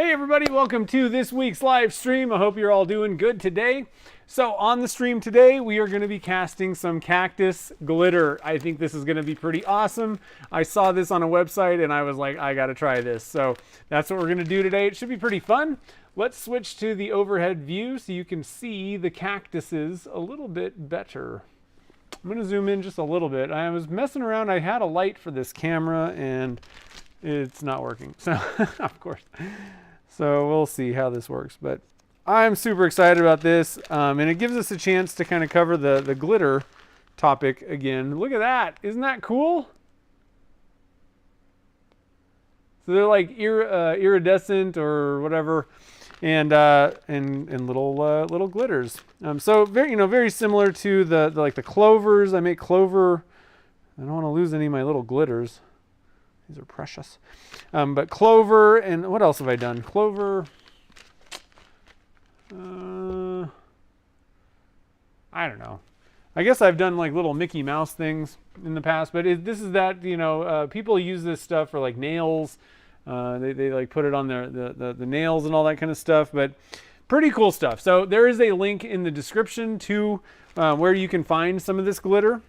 Hey everybody, welcome to this week's live stream. I hope you're all doing good today. So on the stream today, we are going to be casting some Cactus glitter. I think this is going to be pretty awesome. I saw this on a website and I was like, I got to try this. So that's what we're going to do today. It should be pretty fun. Let's switch to the overhead view so you can see the cactuses a little bit better. I'm going to zoom in just a little bit. I was messing around. I had a light for this camera and it's not working. So of course. So we'll see how this works, but I'm super excited about this, and it gives us a chance to kind of cover the glitter topic again. Look at that. Isn't that cool? So they're like iridescent or whatever, and little glitters. So very similar to the clovers. I make clover. I don't want to lose any of my little glitters. These are precious. But clover, and what else have I done? Clover. I don't know. I guess I've done like little Mickey Mouse things in the past, but this is that, people use this stuff for like nails. They like put it on the nails and all that kind of stuff, but pretty cool stuff. So there is a link in the description to where you can find some of this glitter.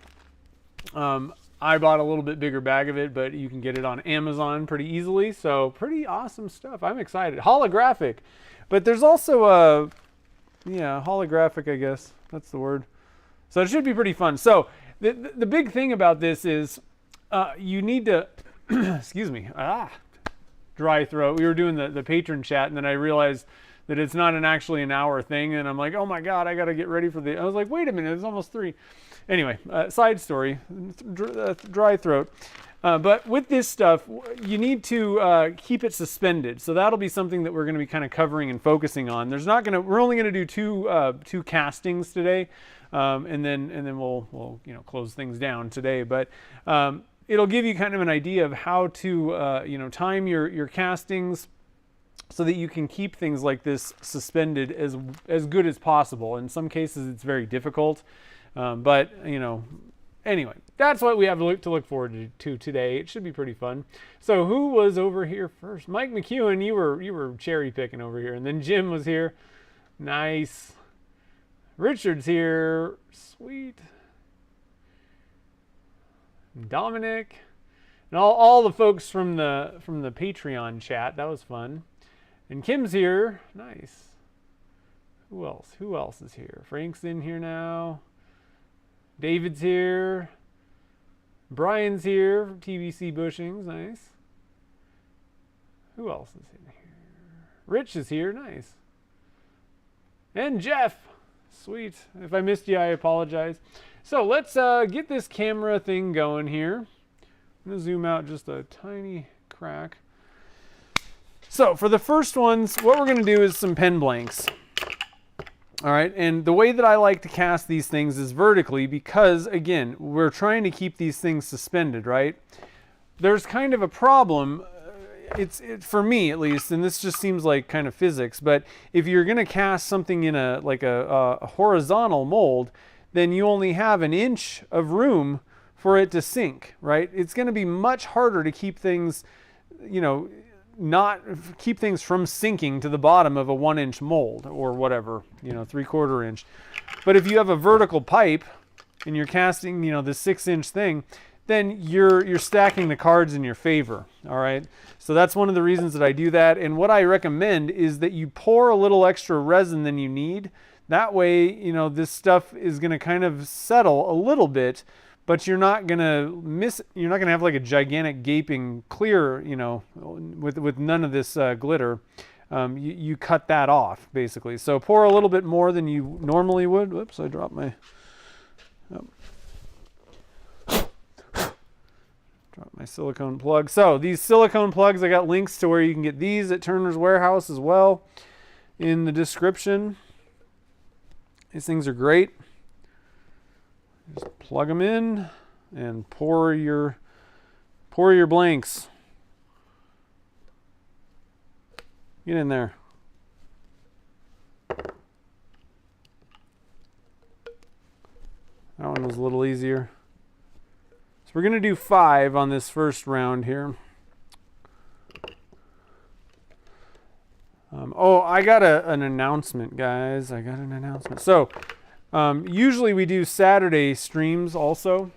I bought a little bit bigger bag of it, but you can get it on Amazon pretty easily. So pretty awesome stuff. I'm excited. Holographic, but there's also holographic, I guess that's the word. So it should be pretty fun. So the big thing about this is you need to, excuse me, dry throat. We were doing the patron chat and then I realized that it's not actually an hour thing. And I'm like, oh my God, I got to get ready for I was like, wait a minute, it's almost 3. Anyway, side story, dry throat. But with this stuff, you need to keep it suspended. So that'll be something that we're going to be kind of covering and focusing on. We're only going to do two castings today, and then we'll close things down today. But it'll give you kind of an idea of how to time your castings so that you can keep things like this suspended as good as possible. In some cases, it's very difficult. But anyway, that's what we have to look forward to today. It should be pretty fun. So who was over here first? Mike McEwen, you were cherry picking over here, and then Jim was here. Nice. Richard's here. Sweet. Dominic, and all the folks from the Patreon chat. That was fun. And Kim's here. Nice. Who else? Who else is here? Frank's in here now. David's here. Brian's here from TBC Bushings. Nice. Who else is in here? Rich is here. Nice. And Jeff. Sweet. If I missed you, I apologize. So let's get this camera thing going here. I'm going to zoom out just a tiny crack. So for the first ones, what we're going to do is some pen blanks. All right, and the way that I like to cast these things is vertically because, again, we're trying to keep these things suspended, right? There's kind of a problem, for me at least, and this just seems like kind of physics, but if you're going to cast something in a horizontal mold, then you only have 1 inch of room for it to sink, right? It's going to be much harder to keep things, not keep things from sinking to the bottom of a 1-inch mold or whatever, 3/4 inch. But if you have a vertical pipe and you're casting, the 6-inch thing, then you're stacking the cards in your favor. All right. So that's one of the reasons that I do that. And what I recommend is that you pour a little extra resin than you need. That way, this stuff is going to kind of settle a little bit, but you're not going to have like a gigantic gaping clear, with none of this glitter. You cut that off basically. So pour a little bit more than you normally would. Whoops, I dropped my, silicone plug. So these silicone plugs, I got links to where you can get these at Turner's Warehouse as well in the description. These things are great. Just plug them in and pour your blanks. Get in there. That one was a little easier. So we're going to do 5 on this first round here. I got an announcement, guys. I got an announcement. So, usually we do Saturday streams also.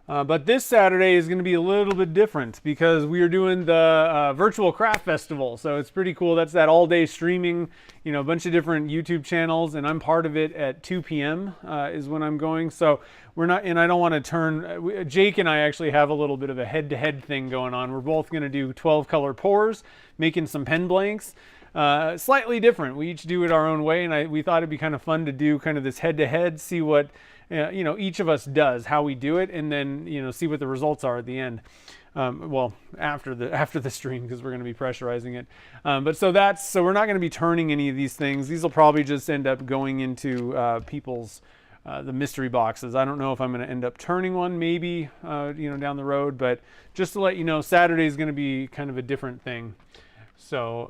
But this Saturday is going to be a little bit different because we are doing the virtual craft festival. So it's pretty cool. That's that all-day streaming, a bunch of different YouTube channels, and I'm part of it at 2 p.m. Is when I'm going. So we're not, and I don't want to turn. Jake and I actually have a little bit of a head-to-head thing going on. We're both going to do 12-color pours, making some pen blanks. Slightly different. We each do it our own way, and we thought it'd be kind of fun to do kind of this head-to-head, see what each of us does, how we do it, and then see what the results are at the end. Well, after the stream, because we're going to be pressurizing it. But so we're not going to be turning any of these things. These will probably just end up going into people's the mystery boxes. I don't know if I'm going to end up turning one, maybe down the road. But just to let you know, Saturday is going to be kind of a different thing. So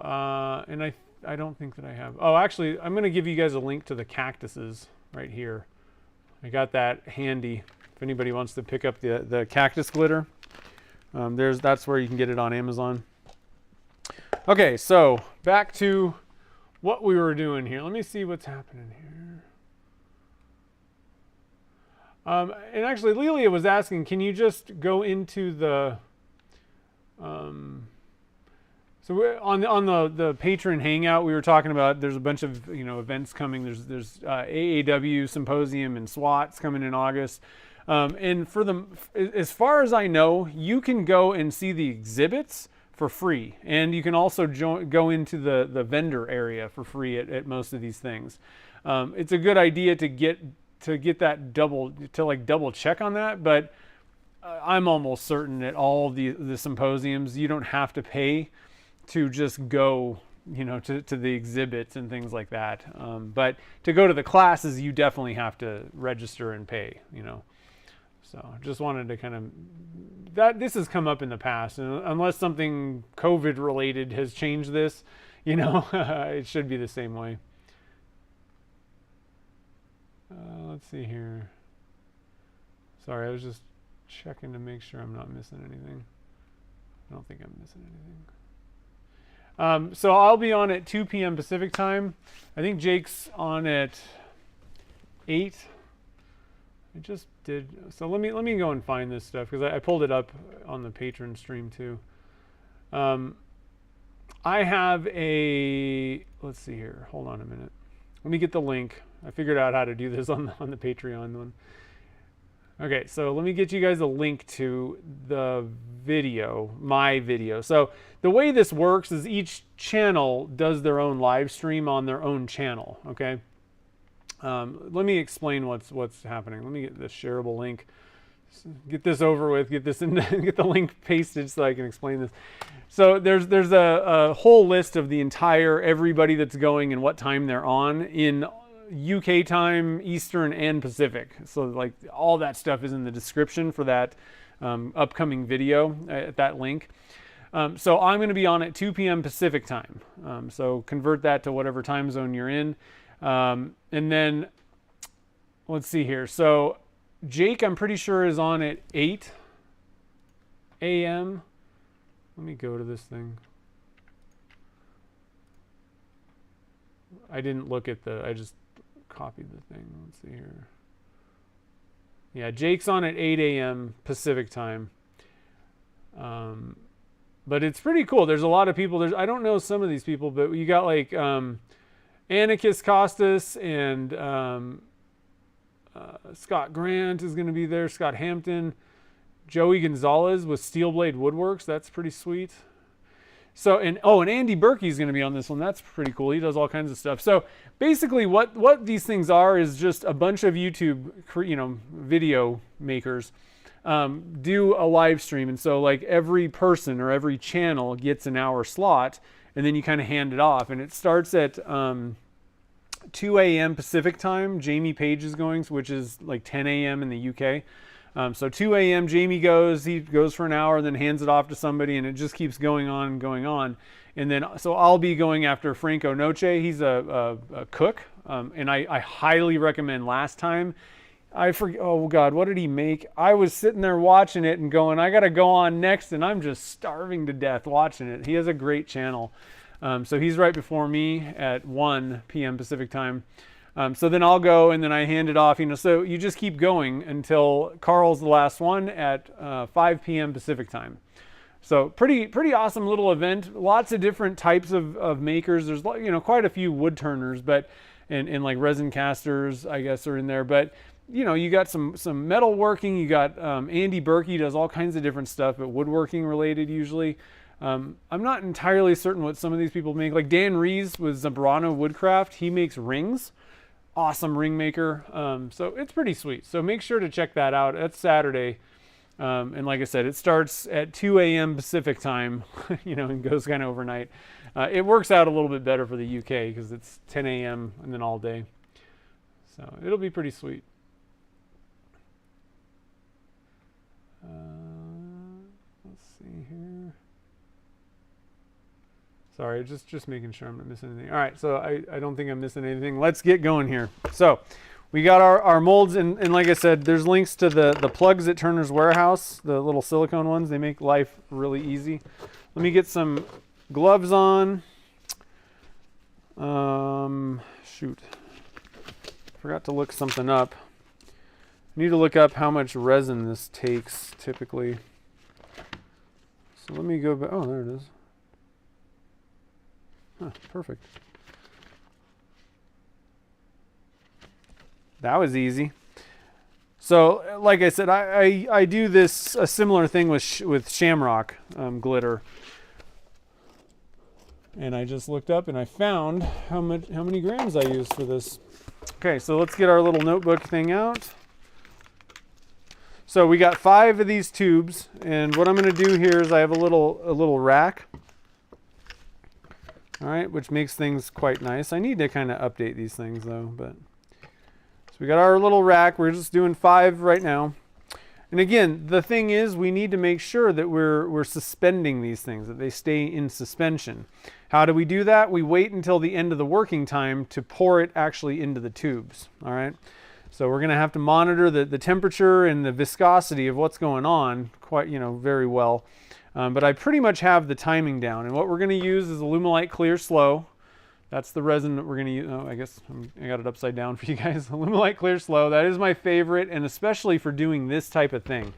and I don't think that I have. Oh, actually, I'm going to give you guys a link to the cactuses right here. I got that handy if anybody wants to pick up the cactus glitter. That's where you can get it on Amazon. Okay, so back to what we were doing here. Let me see what's happening here. And actually, Lelia was asking, can you just go into the so on the patron hangout, we were talking about there's a bunch of events coming. There's AAW symposium and SWATs coming in August, and as far as I know, you can go and see the exhibits for free, and you can also go into the vendor area for free at most of these things. It's a good idea to get that double check on that, but I'm almost certain at all the symposiums you don't have to pay to just go, to the exhibits and things like that. But to go to the classes, you definitely have to register and pay, So just wanted to kind of, this has come up in the past, and unless something COVID related has changed this, it should be the same way. Let's see here. Sorry, I was just checking to make sure I'm not missing anything. I don't think I'm missing anything. So I'll be on at 2 p.m. Pacific time. I think Jake's on at 8. I just did. So let me go and find this stuff because I pulled it up on the patron stream too. I have let's see here. Hold on a minute. Let me get the link. I figured out how to do this on the Patreon one. Okay, so let me get you guys a link to the video, my video. So the way this works is each channel does their own live stream on their own channel, okay? Let me explain what's happening. Let me get this shareable link. Get this over with, get the link pasted so I can explain this. So there's a whole list of everybody that's going and what time they're on in UK time, Eastern, and Pacific. So all that stuff is in the description for that upcoming video at that link. So I'm going to be on at 2 p.m. Pacific time. So convert that to whatever time zone you're in. And then let's see here. So Jake, I'm pretty sure, is on at 8 a.m. Let me go to this thing. I didn't look at I just copied the thing. Let's see here. Yeah, Jake's on at 8 a.m. Pacific time. But it's pretty cool. There's a lot of people. I don't know some of these people, but you got Anarchist Costas and Scott Grant is going to be there. Scott Hampton. Joey Gonzalez with Steelblade Woodworks. That's pretty sweet. So, and Andy Berkey is going to be on this one. That's pretty cool. He does all kinds of stuff. So basically what these things are is just a bunch of YouTube, video makers do a live stream. And so every person or every channel gets an hour slot, and then you kind of hand it off. And it starts at 2 a.m. Pacific time. Jamie Page is going, which is 10 a.m. in the UK. So 2 a.m. Jamie he goes for an hour, then hands it off to somebody, and it just keeps going on and going on. And then, so I'll be going after Franco Noce. He's a cook, and I highly recommend. Last time, oh God, what did he make? I was sitting there watching it and going, I got to go on next, and I'm just starving to death watching it. He has a great channel. So he's right before me at 1 p.m. Pacific time. So then I'll go and then I hand it off, so you just keep going until Carl's the last one at 5 p.m. Pacific time. So pretty awesome little event. Lots of different types of makers. There's quite a few wood turners, but and like resin casters, I guess, are in there. But you got some metal working. You got Andy Berkey does all kinds of different stuff, but woodworking related usually. I'm not entirely certain what some of these people make. Like Dan Rees with Zambrano Woodcraft, he makes rings. Awesome ring maker. So it's pretty sweet. So make sure to check that out. That's Saturday. And like I said, it starts at 2 a.m. Pacific time, and goes kind of overnight. It works out a little bit better for the UK because it's 10 a.m. and then all day. So it'll be pretty sweet. Let's see here. Sorry, just making sure I'm not missing anything. All right, so I don't think I'm missing anything. Let's get going here. So we got our molds, and like I said, there's links to the plugs at Turner's Warehouse, the little silicone ones. They make life really easy. Let me get some gloves on. Shoot. Forgot to look something up. I need to look up how much resin this takes typically. So let me go back. Oh, there it is. Huh, perfect. That was easy. So, like I said, I do a similar thing with shamrock glitter, and I just looked up and I found how many grams I used for this. Okay, so let's get our little notebook thing out. So we got 5 of these tubes, and what I'm going to do here is I have a little rack. All right, which makes things quite nice. I need to kind of update these things though, but so we got our little rack. We're just doing 5 right now. And again, the thing is we need to make sure that we're suspending these things, that they stay in suspension. How do we do that? We wait until the end of the working time to pour it actually into the tubes. All right. So we're going to have to monitor the temperature and the viscosity of what's going on quite, very well. But I pretty much have the timing down. And what we're going to use is Alumilite Clear Slow. That's the resin that we're going to use. Oh, I guess I got it upside down for you guys. Alumilite Clear Slow. That is my favorite, and especially for doing this type of thing.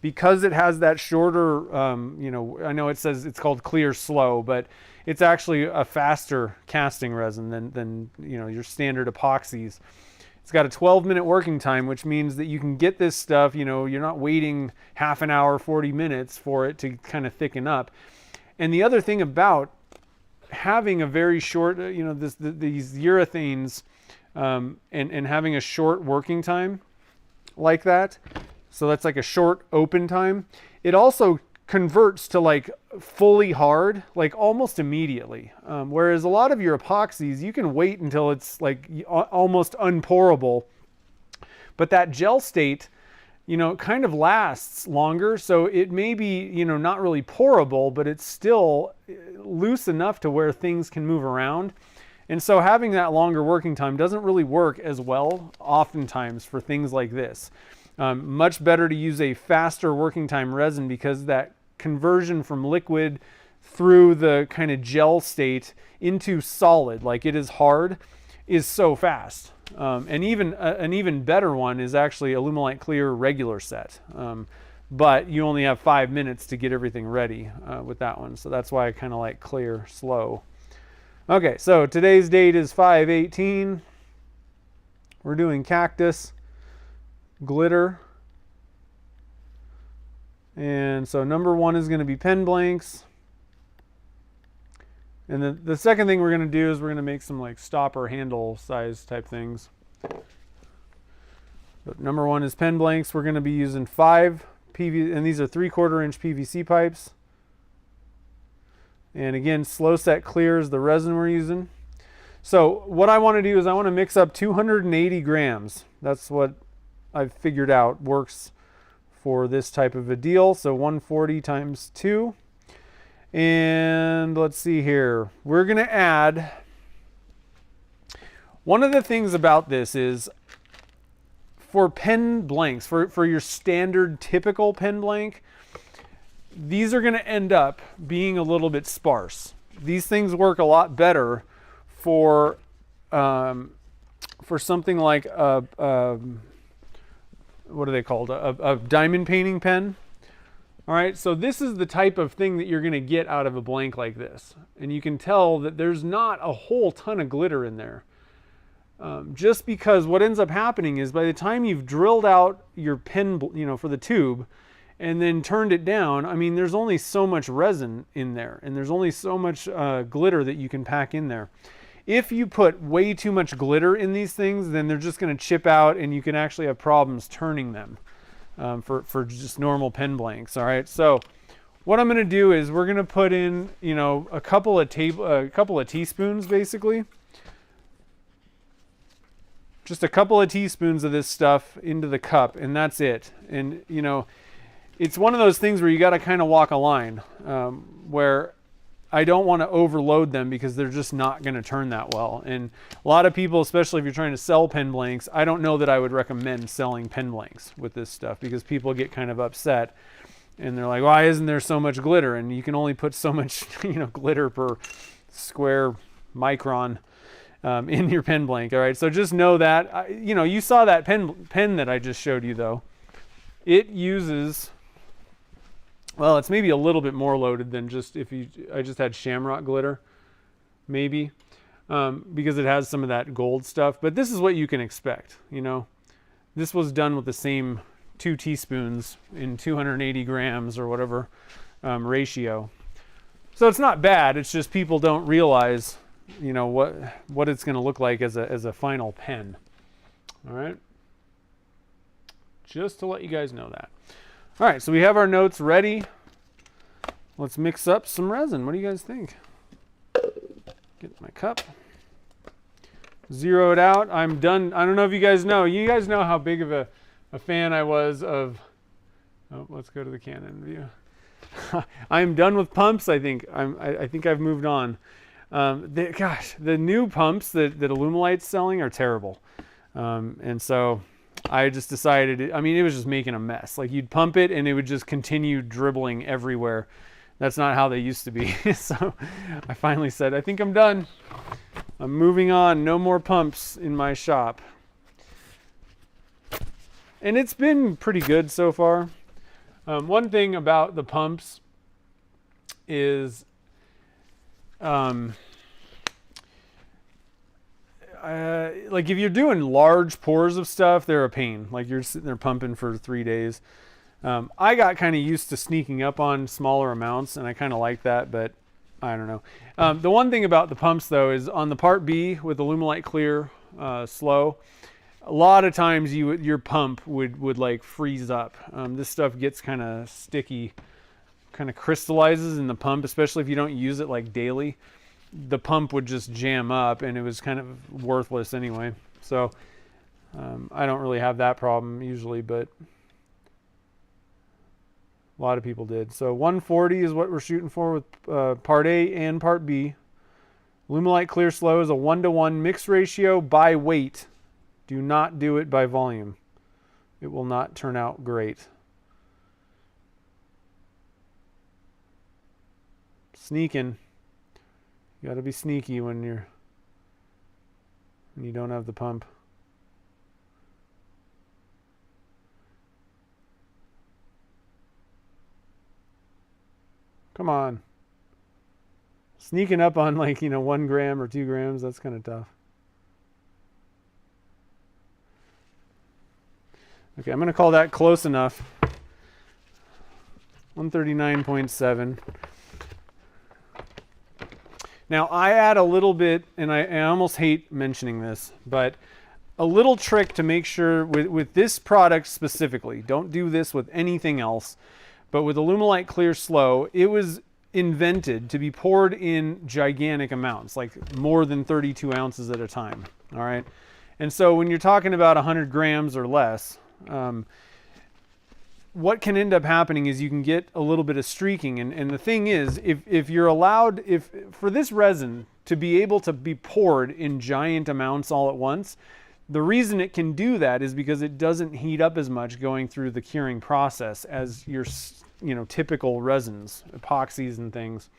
Because it has that shorter, I know it says it's called Clear Slow, but it's actually a faster casting resin than your standard epoxies. It's got a 12-minute working time, which means that you can get this stuff, you're not waiting half an hour, 40 minutes for it to kind of thicken up. And the other thing about having a very short, these urethanes and having a short working time like that, so that's like a short open time, it also converts to like fully hard, like almost immediately. Whereas a lot of your epoxies, you can wait until it's like almost unpourable. But that gel state, kind of lasts longer. So it may be, not really pourable, but it's still loose enough to where things can move around. And so having that longer working time doesn't really work as well oftentimes for things like this. Much better to use a faster working time resin because that conversion from liquid through the kind of gel state into solid, like it is hard, is so fast. And even an even better one is actually Alumilite Clear regular set. But you only have 5 minutes to get everything ready with that one. So that's why I kind of like Clear Slow. Okay, so today's date is 5/18. We're doing Cactus glitter. And so number 1 is going to be pen blanks. And then the second thing we're going to do is we're going to make some like stopper handle size type things. But number 1 is pen blanks. We're going to be using 5 PVC, and these are 3/4 inch PVC pipes. And again, slow set clear is the resin we're using. So what I want to do is I want to mix up 280 grams. That's what I've figured out works for this type of a deal. So 140 times 2. And let's see here. We're going to add, one of the things about this is for pen blanks, for your standard typical pen blank, these are going to end up being a little bit sparse. these things work a lot better for something like what are they called? A diamond painting pen. All right, so this is the type of thing that you're going to get out of a blank like this. And you can tell that there's not a whole ton of glitter in there. Just because what ends up happening is by the time you've drilled out your pen, for the tube, and then turned it down, I mean, there's only so much resin in there, and there's only so much glitter that you can pack in there. If you put way too much glitter in these things, then they're just going to chip out, and you can actually have problems turning them. For just normal pen blanks. All right, so what I'm going to do is we're going to put in, a couple of teaspoons, basically. Just a couple of teaspoons of this stuff into the cup, and that's it. And it's one of those things where you got to kind of walk a line, where I don't want to overload them because they're just not going to turn that well. And a lot of people, especially if you're trying to sell pen blanks, I don't know that I would recommend selling pen blanks with this stuff because people get kind of upset and they're like, why isn't there so much glitter? And you can only put so much, glitter per square micron in your pen blank. All right, so just know that, you saw that pen that I just showed you though. It uses, well, it's maybe a little bit more loaded than just I just had shamrock glitter, maybe, because it has some of that gold stuff. But this is what you can expect, This was done with the same 2 teaspoons in 280 grams or whatever ratio. So it's not bad. It's just people don't realize, what it's going to look like as a final pen. All right. Just to let you guys know that. All right, so we have our notes ready. Let's mix up some resin. What do you guys think? Get my cup. Zero it out. I'm done. I don't know if you guys know. You guys know how big of a fan I was of... Oh, let's go to the Canon view. I'm done with pumps, I think. I think I've moved on. The new pumps that Alumilite's selling are terrible. And so... I just decided, it was just making a mess. Like you'd pump it and it would just continue dribbling everywhere. That's not how they used to be. So I finally said, I think I'm done. I'm moving on. No more pumps in my shop. And it's been pretty good so far. One thing about the pumps is like if you're doing large pours of stuff, they're a pain. Like you're sitting there pumping for 3 days. I got kind of used to sneaking up on smaller amounts, and I kind of like that, but I don't know. The one thing about the pumps, though, is on the Part B with Alumilite Clear Slow, a lot of times your pump would like freeze up. This stuff gets kind of sticky, kind of crystallizes in the pump, especially if you don't use it like daily. The pump would just jam up and it was kind of worthless anyway. So I don't really have that problem usually, but a lot of people did. So 140 is what we're shooting for with Part A and Part B. Alumilite Clear Slow is a 1-to-1 mix ratio by weight. Do not do it by volume. It will not turn out great. Sneaking. You got to be sneaky when you don't have the pump. Come on. Sneaking up on 1 gram or 2 grams, that's kind of tough. Okay, I'm going to call that close enough. 139.7. Now I add a little bit, and I almost hate mentioning this, but a little trick to make sure with this product specifically, don't do this with anything else, but with Alumilite Clear Slow, it was invented to be poured in gigantic amounts, like more than 32 ounces at a time. All right. And so when you're talking about 100 grams or less, what can end up happening is you can get a little bit of streaking. And the thing is, if you're allowed, for this resin to be able to be poured in giant amounts all at once, the reason it can do that is because it doesn't heat up as much going through the curing process as your typical resins, epoxies and things.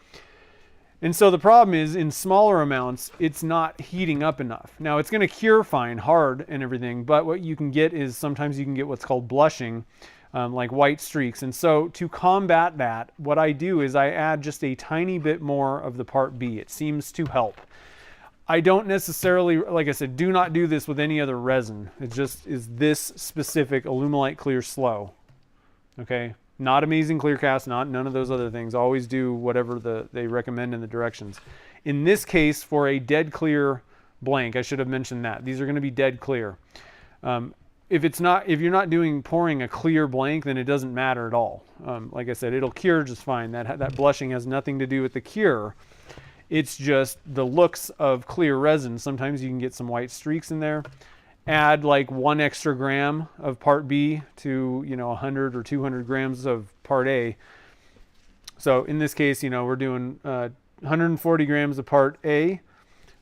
And so the problem is in smaller amounts, it's not heating up enough. Now it's going to cure fine, hard and everything, but what you can get is sometimes you can get what's called blushing, like white streaks. And so to combat that, what I do is I add just a tiny bit more of the part B. It seems to help. I don't necessarily, like I said, do not do this with any other resin. It just is this specific Alumilite Clear Slow. Okay? Not Amazing Clear Cast, none of those other things. Always do whatever they recommend in the directions. In this case, for a dead clear blank, I should have mentioned that. These are going to be dead clear. If you're not pouring a clear blank, then it doesn't matter at all. Like I said, it'll cure just fine. That blushing has nothing to do with the cure. It's just the looks of clear resin. Sometimes you can get some white streaks in there. Add like 1 extra gram of part B to 100 or 200 grams of part A. So in this case, we're doing 140 grams of part A.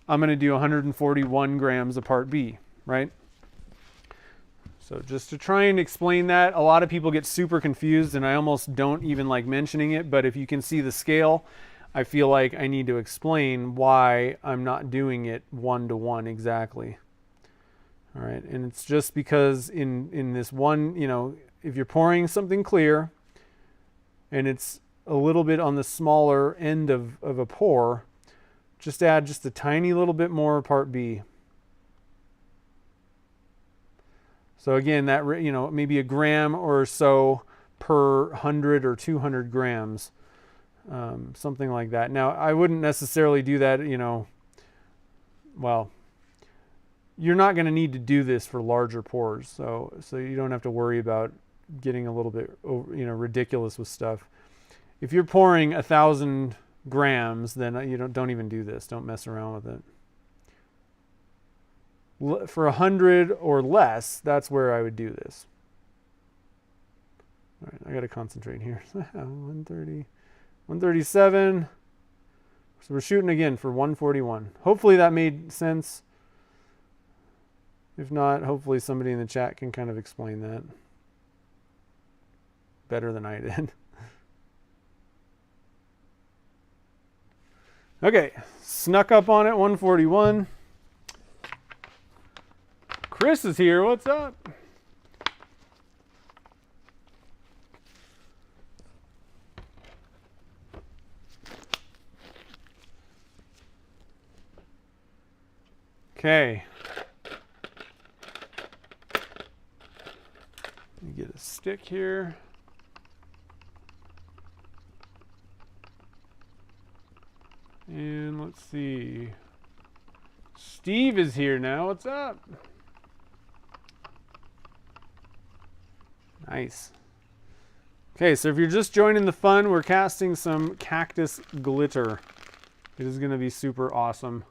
I'm going to do 141 grams of part B, right? So just to try and explain that, a lot of people get super confused, and I almost don't even like mentioning it, but if you can see the scale, I feel like I need to explain why I'm not doing it 1-to-1 exactly. All right, and it's just because in this one, if you're pouring something clear and it's a little bit on the smaller end of a pour, just add just a tiny little bit more part B. So again, that, maybe a gram or so per 100 or 200 grams, something like that. Now, I wouldn't necessarily do that, well, you're not going to need to do this for larger pours, so you don't have to worry about getting a little bit ridiculous with stuff. If you're pouring 1,000 grams, then you don't even do this. Don't mess around with it. For 100 or less, that's where I would do this. All right, I got to concentrate here. 130, 137. So we're shooting again for 141. Hopefully that made sense. If not, hopefully somebody in the chat can kind of explain that better than I did. Okay, snuck up on it, 141. Chris is here, what's up? Okay. Let me get a stick here. And let's see. Steve is here now. What's up? Nice. Okay, so if you're just joining the fun, we're casting some Cactus glitter. It is going to be super awesome.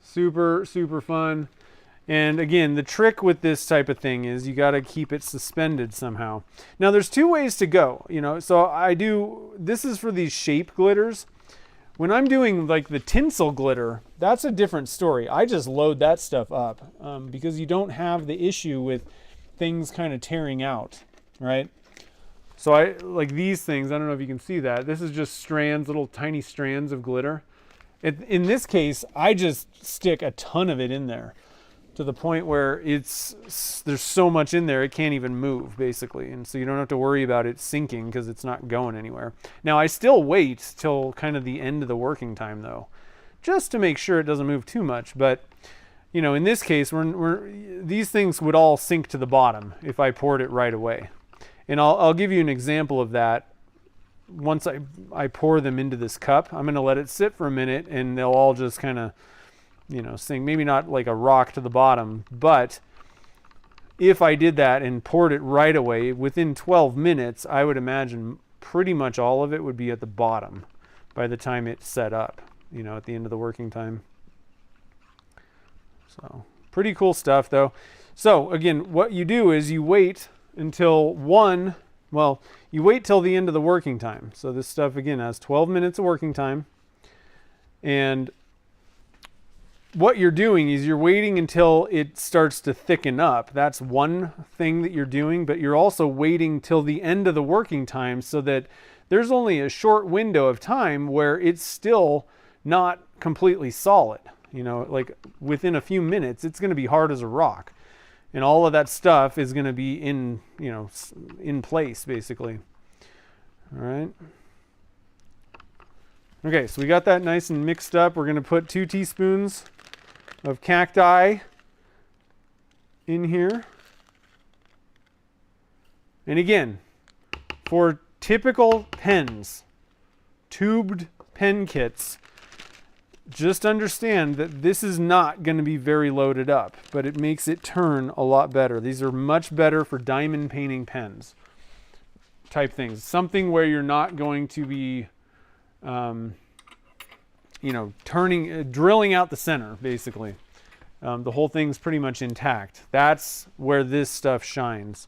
Super, super fun. And again, the trick with this type of thing is you got to keep it suspended somehow. Now, there's two ways to go. So this is for these shape glitters. When I'm doing like the tinsel glitter, that's a different story. I just load that stuff up because you don't have the issue with things kind of tearing out, right? So I like these things. I don't know if you can see that. This is just strands, little tiny strands of glitter. In this case, I just stick a ton of it in there to the point where there's so much in there it can't even move, basically. And so you don't have to worry about it sinking because it's not going anywhere. Now, I still wait till kind of the end of the working time, though, just to make sure it doesn't move too much. But, in this case, these things would all sink to the bottom if I poured it right away. And I'll give you an example of that. Once I pour them into this cup, I'm going to let it sit for a minute, and they'll all just kind of, sink. Maybe not like a rock to the bottom, but if I did that and poured it right away, within 12 minutes, I would imagine pretty much all of it would be at the bottom by the time it's set up, at the end of the working time. So pretty cool stuff, though. So again, what you do is you wait until you wait till the end of the working time. So this stuff, again, has 12 minutes of working time. And what you're doing is you're waiting until it starts to thicken up. That's one thing that you're doing, but you're also waiting till the end of the working time so that there's only a short window of time where it's still not completely solid. You know, like within a few minutes, it's going to be hard as a rock. And all of that stuff is going to be in, you know, in place basically. All right. Okay, so we got that nice and mixed up. We're going to put 2 teaspoons of cacti in here. And again, for typical pens, tubed pen kits, just understand that this is not going to be very loaded up, but it makes it turn a lot better. These are much better for diamond painting pens type things. Something where you're not going to be, you know, drilling out the center, basically. The whole thing's pretty much intact. That's where this stuff shines.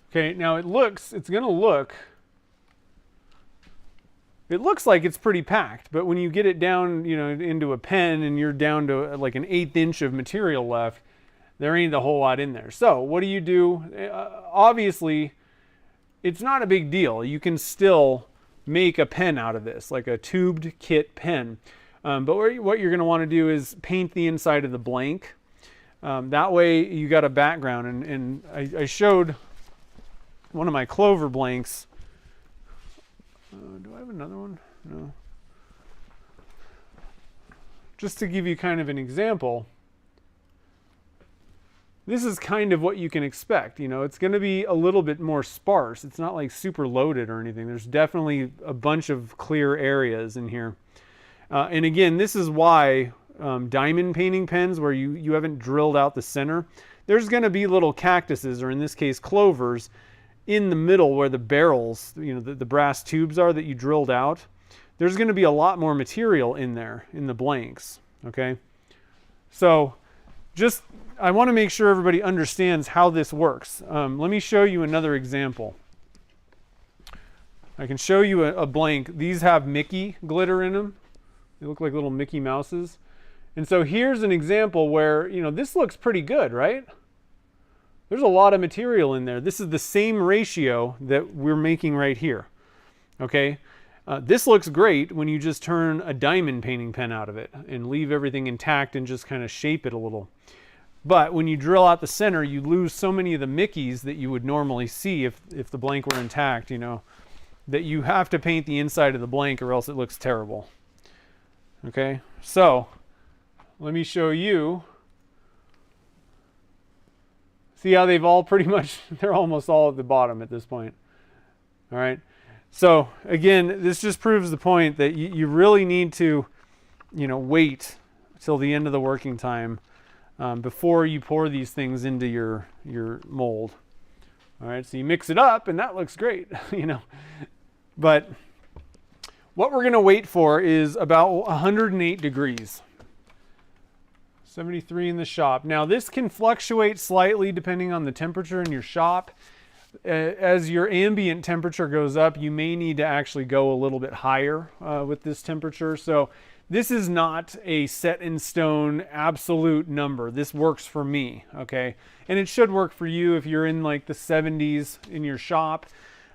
Okay, now it looks like it's pretty packed, but when you get it down, you know, into a pen and you're down to like an 1/8 inch of material left, there ain't a whole lot in there. So what do? Obviously, it's not a big deal. You can still make a pen out of this, like a tubed kit pen. But what you're going to want to do is paint the inside of the blank. That way you got a background. And I showed one of my clover blanks. Do I have another one? No. Just to give you kind of an example, this is kind of what you can expect. You know, it's going to be a little bit more sparse. It's not like super loaded or anything. There's definitely a bunch of clear areas in here. And again, this is why diamond painting pens where you haven't drilled out the center, there's going to be little cactuses, or in this case clovers, in the middle where the barrels, you know, the brass tubes are that you drilled out. There's going to be a lot more material in there in the blanks. Okay, so just I want to make sure everybody understands how this works. Let me show you another example. I can show you a blank. These have Mickey glitter in them. They look like little Mickey Mouses. And so here's an example where, you know, this looks pretty good, right? There's a lot of material in there. This is the same ratio that we're making right here. Okay? This looks great when you just turn a diamond painting pen out of it and leave everything intact and just kind of shape it a little. But when you drill out the center, you lose so many of the Mickeys that you would normally see if the blank were intact, you know, that you have to paint the inside of the blank or else it looks terrible. Okay? So, let me show you. See how they've all pretty much, they're almost all at the bottom at this point. All right. So again, this just proves the point that you really need to, you know, wait till the end of the working time before you pour these things into your mold. All right. So you mix it up and that looks great, you know, but what we're going to wait for is about 108 degrees. 73 in the shop. Now this can fluctuate slightly depending on the temperature in your shop. As your ambient temperature goes up, you may need to actually go a little bit higher with this temperature. So this is not a set in stone absolute number. This works for me, okay? And it should work for you if you're in like the 70s in your shop,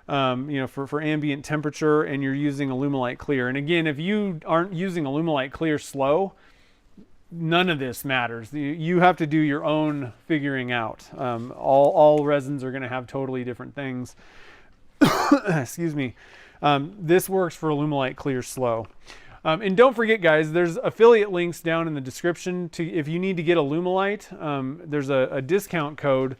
you know, for ambient temperature and you're using Alumilite Clear. And again, if you aren't using Alumilite Clear slow, none of this matters. You have to do your own figuring out. All resins are going to have totally different things. Excuse me. This works for Alumilite Clear Slow. And don't forget, guys, there's affiliate links down in the description to if you need to get Alumilite. There's a discount code,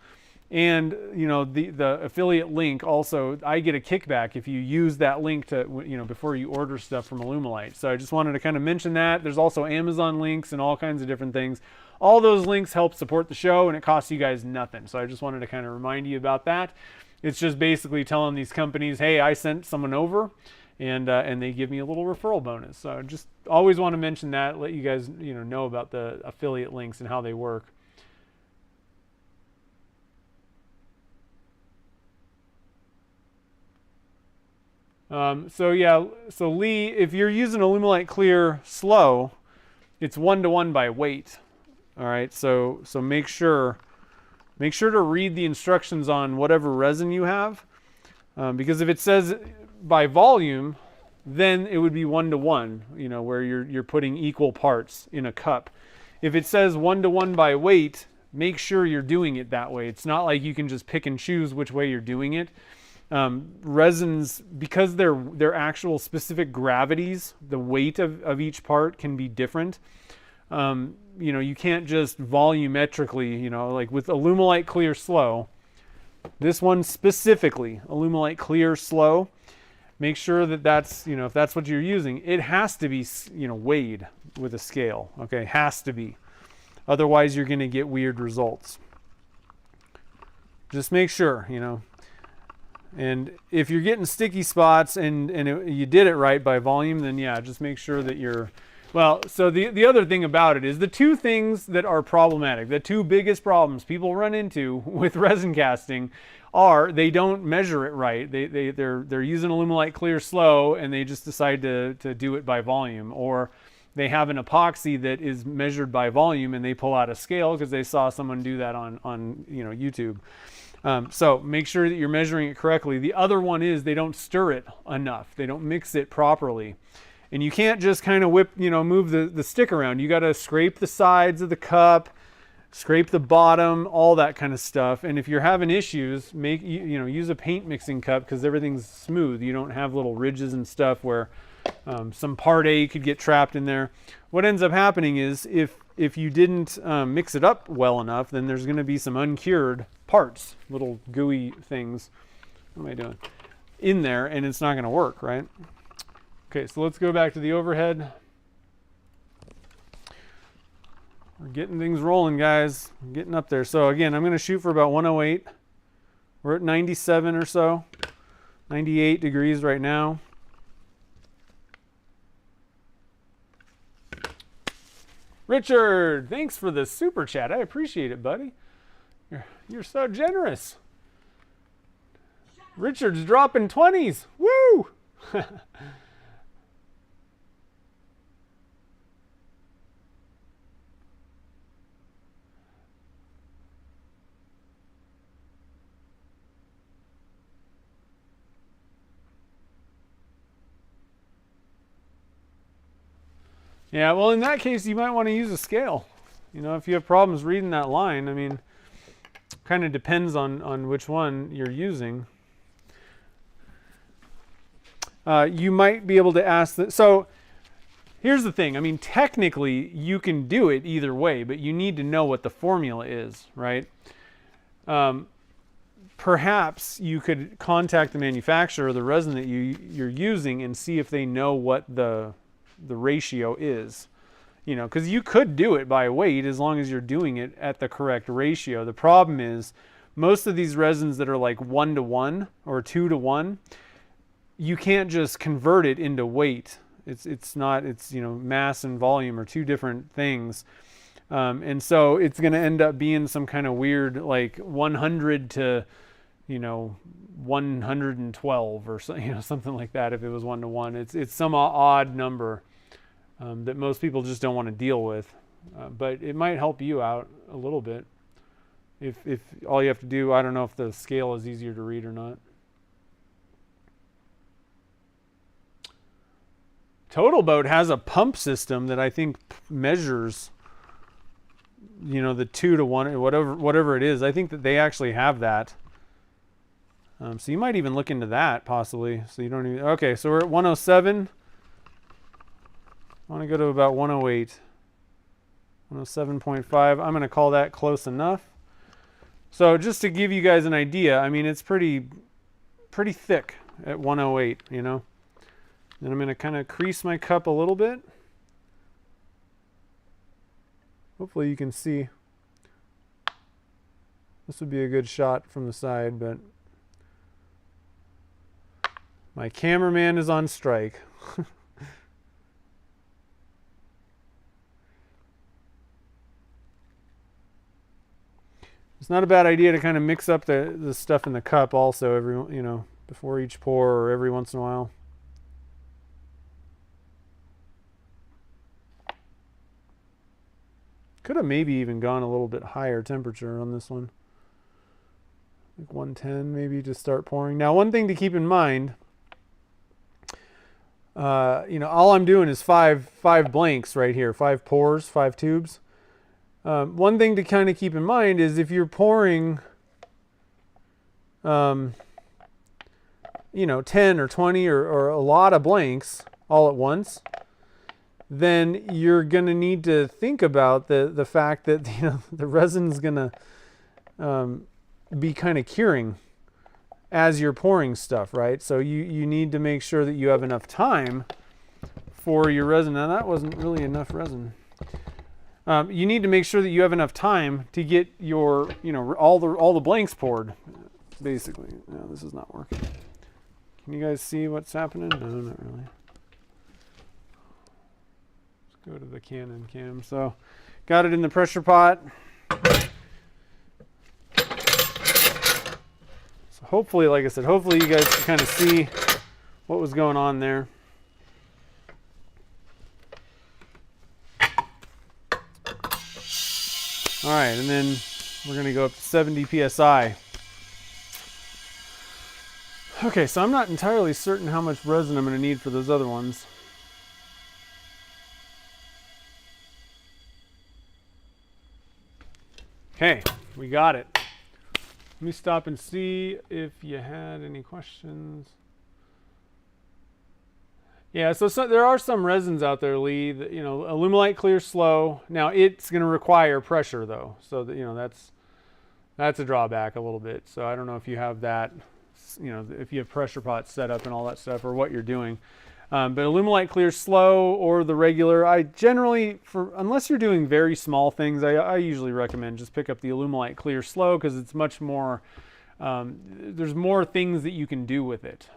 and you know the affiliate link also. I get a kickback if you use that link to, you know, before you order stuff from Alumilite. So I just wanted to kind of mention that. There's also Amazon links and all kinds of different things. All those links help support the show, and it costs you guys nothing. So I just wanted to kind of remind you about that. It's just basically telling these companies, hey, I sent someone over, and they give me a little referral bonus. So I just always want to mention that, let you guys, you know about the affiliate links and how they work. So Lee, if you're using Alumilite Clear Slow, it's 1-to-1 by weight. All right, so make sure make sure to read the instructions on whatever resin you have, because if it says by volume, then it would be 1-to-1, you know, where you're putting equal parts in a cup. If it says 1-to-1 by weight, make sure you're doing it that way. It's not like you can just pick and choose which way you're doing it. Resins, because they're actual specific gravities, the weight of each part can be different. You know, you can't just volumetrically, you know, like with Alumilite Clear Slow, this one specifically, Alumilite Clear Slow, make sure that that's, you know, if that's what you're using, it has to be, you know, weighed with a scale, okay? Has to be. Otherwise, you're going to get weird results. Just make sure, you know. And if you're getting sticky spots and you did it right by volume, then yeah, just make sure that you're, well, so the other thing about it is the two things that are problematic, the two biggest problems people run into with resin casting are they don't measure it right. They're using Alumilite Clear Slow and they just decide to do it by volume, or they have an epoxy that is measured by volume and they pull out a scale because they saw someone do that on you know, YouTube. So make sure that you're measuring it correctly. The other one is they don't stir it enough. They don't mix it properly. And you can't just kind of whip, you know, move the stick around. You got to scrape the sides of the cup, scrape the bottom, all that kind of stuff. And if you're having issues, you know, use a paint mixing cup because everything's smooth. You don't have little ridges and stuff where some part A could get trapped in there. What ends up happening is if you didn't mix it up well enough, then there's going to be some uncured parts, little gooey things. What am I doing? In there, and it's not going to work, right? Okay, so let's go back to the overhead. We're getting things rolling, guys. We're getting up there. So again, I'm going to shoot for about 108. We're at 97 or so, 98 degrees right now. Richard, thanks for the super chat. I appreciate it, buddy. You're so generous. Richard's dropping 20s. Woo! Yeah, well, in that case, you might want to use a scale. You know, if you have problems reading that line, I mean, kind of depends on which one you're using. You might be able to ask that. So here's the thing. I mean, technically, you can do it either way, but you need to know what the formula is, right? Perhaps you could contact the manufacturer of the resin that you're using and see if they know what the ratio is, you know, because you could do it by weight as long as you're doing it at the correct ratio. The problem is most of these resins that are like 1-to-1 or 2-to-1, you can't just convert it into weight. It's not, you know, mass and volume are two different things. And so it's going to end up being some kind of weird, like 100 to, you know, 112 or so, you know, something like that. If it was 1-to-1, it's some odd number that most people just don't want to deal with. But it might help you out a little bit. If all you have to do, I don't know if the scale is easier to read or not. Total Boat has a pump system that I think measures, you know, the 2-to-1, whatever it is. I think that they actually have that. So you might even look into that possibly. So you don't even, okay, so we're at 107. I want to go to about 108. 107.5. I'm going to call that close enough. So just to give you guys an idea, I mean, it's pretty thick at 108, you know. Then I'm going to kind of crease my cup a little bit. Hopefully you can see. This would be a good shot from the side, but my cameraman is on strike. It's not a bad idea to kind of mix up the stuff in the cup also before each pour or every once in a while. Could have maybe even gone a little bit higher temperature on this one. like 110 maybe to start pouring. Now, one thing to keep in mind, all I'm doing is five blanks right here, 5 pours, 5 tubes. One thing to kind of keep in mind is if you're pouring, 10 or 20 or a lot of blanks all at once, then you're going to need to think about the fact that the resin's going to be kind of curing as you're pouring stuff, right? So you need to make sure that you have enough time for your resin. Now that wasn't really enough resin. You need to make sure that you have enough time to get your, all the blanks poured, basically. No, this is not working. Can you guys see what's happening? No, not really. Let's go to the Canon cam. So, got it in the pressure pot. Hopefully, like I said, hopefully you guys can kind of see what was going on there. All right, and then we're going to go up to 70 psi. Okay, so I'm not entirely certain how much resin I'm going to need for those other ones. Okay, we got it. Let me stop and see if you had any questions. Yeah, so there are some resins out there, Lee. That, Alumilite clears slow. Now it's going to require pressure, though, so that that's a drawback a little bit. So I don't know if you have that, if you have pressure pots set up and all that stuff, or what you're doing. But Alumilite clears slow, or the regular. I generally, unless you're doing very small things, I usually recommend just pick up the Alumilite clear slow, because it's much more. There's more things that you can do with it,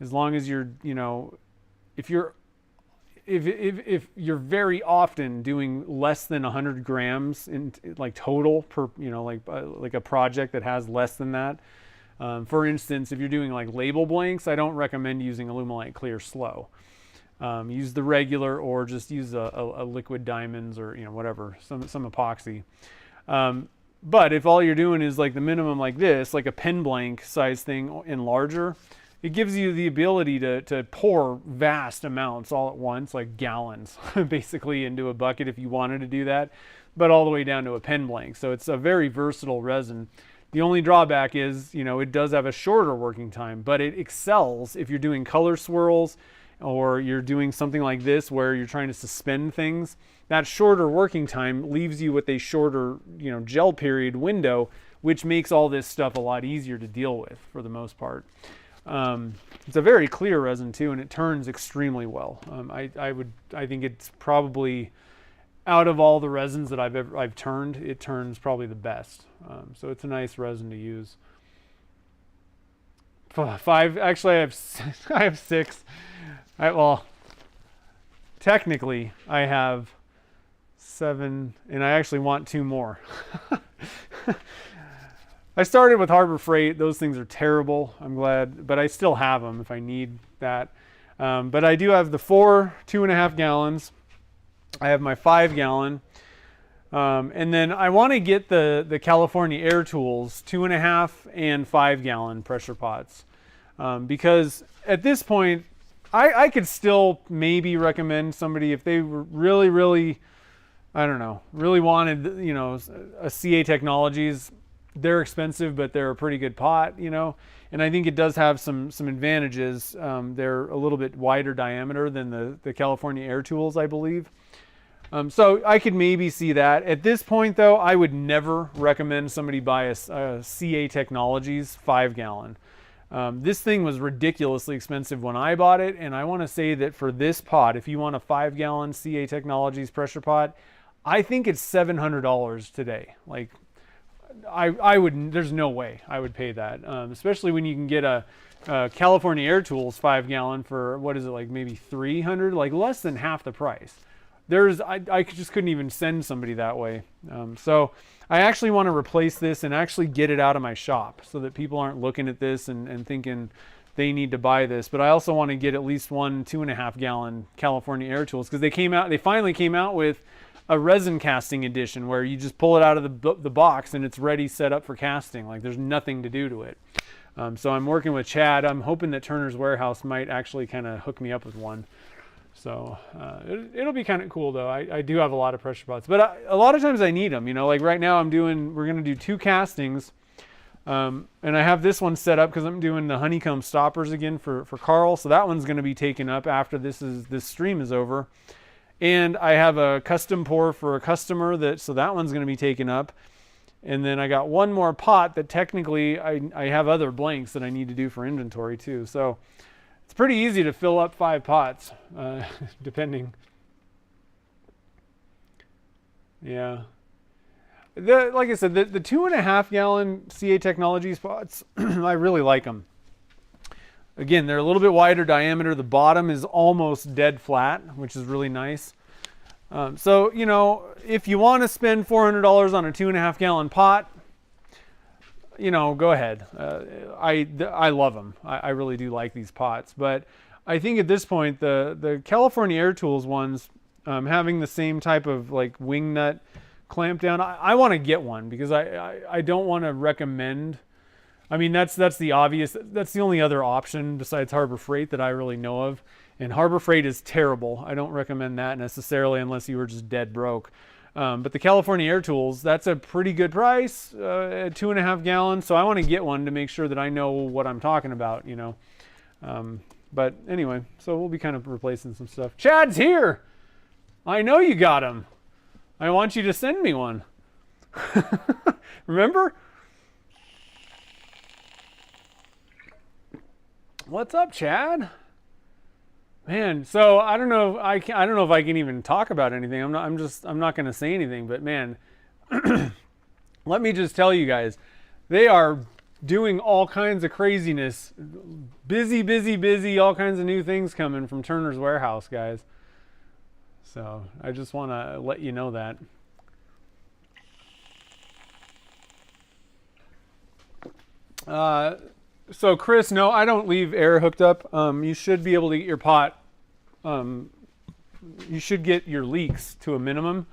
as long as you're, if you're very often doing less than 100 grams in like total per, like a project that has less than that. For instance, if you're doing like label blanks, I don't recommend using Alumilite clear slow. Use the regular, or just use a liquid diamonds, or whatever, some epoxy. But if all you're doing is like the minimum like this, like a pen blank size thing and larger, it gives you the ability to pour vast amounts all at once, like gallons, basically, into a bucket if you wanted to do that, but all the way down to a pen blank. So it's a very versatile resin. The only drawback is, it does have a shorter working time, but it excels if you're doing color swirls, or you're doing something like this where you're trying to suspend things. That shorter working time leaves you with a shorter, gel period window, which makes all this stuff a lot easier to deal with for the most part. It's a very clear resin too, and it turns extremely well. I think it's probably, out of all the resins that I've turned, it turns probably the best. So it's a nice resin to use. 5, actually I have 6. Technically I have 7, and I actually want 2 more. I started with Harbor Freight. Those things are terrible. I'm glad, but I still have them if I need that. But I do have the 4 2.5 gallons. I have my 5 gallon. And then I want to get the California Air Tools 2.5 and 5 gallon pressure pots. Because at this point, I could still maybe recommend somebody, if they were really, really, I don't know, really wanted, a CA Technologies. They're expensive, but they're a pretty good pot, and I think it does have some advantages. They're a little bit wider diameter than the California Air Tools, I believe. So I could maybe see that. At this point, though, I would never recommend somebody buy a CA Technologies 5 gallon. This thing was ridiculously expensive when I bought it, and I want to say that for this pot, if you want a 5 gallon CA Technologies pressure pot, I think it's $700 today. Like, I would, there's no way I would pay that, especially when you can get a California Air Tools 5 gallon for, what is it, like maybe $300, like less than half the price. I just couldn't even send somebody that way. So I actually want to replace this and actually get it out of my shop so that people aren't looking at this and thinking they need to buy this. But I also want to get at least one 2.5 gallon California Air Tools, because they finally came out with a resin casting edition where you just pull it out of the box and it's ready, set up for casting. Like there's nothing to do to it. So I'm working with Chad. I'm hoping that Turner's Warehouse might actually kind of hook me up with one. So it'll be kind of cool though. I do have a lot of pressure pots, but a lot of times I need them, you know, like right now we're going to do 2 castings. And I have this one set up because I'm doing the honeycomb stoppers again for Carl. So that one's going to be taken up after this stream is over. And I have a custom pour for a customer so that one's going to be taken up. And then I got one more pot that technically I have other blanks that I need to do for inventory too. So it's pretty easy to fill up 5 pots, depending. Yeah. Like I said, the 2.5 gallon CA Technologies pots, I really like them. Again, they're a little bit wider diameter. The bottom is almost dead flat, which is really nice. So, you know, if you want to spend $400 on a 2.5 gallon pot, you know, go ahead. I love them. I really do like these pots. But I think at this point, the California Air Tools ones, having the same type of like wing nut clamp down, I want to get one because I don't want to recommend. I mean, that's the obvious. That's the only other option besides Harbor Freight that I really know of. And Harbor Freight is terrible. I don't recommend that necessarily unless you were just dead broke. But the California Air Tools, that's a pretty good price at 2.5 gallons. So I want to get one to make sure that I know what I'm talking about, you know. But anyway, so we'll be kind of replacing some stuff. Chad's here. I know you got him. I want you to send me one. Remember? What's up, Chad? Man, so I don't know. I don't know if I can even talk about anything. I'm not going to say anything. But man, let me just tell you guys, they are doing all kinds of craziness, busy. All kinds of new things coming from Turner's Warehouse, guys. So I just want to let you know that. So Chris, no, I don't leave air hooked up. You should be able to get your pot. You should get your leaks to a minimum.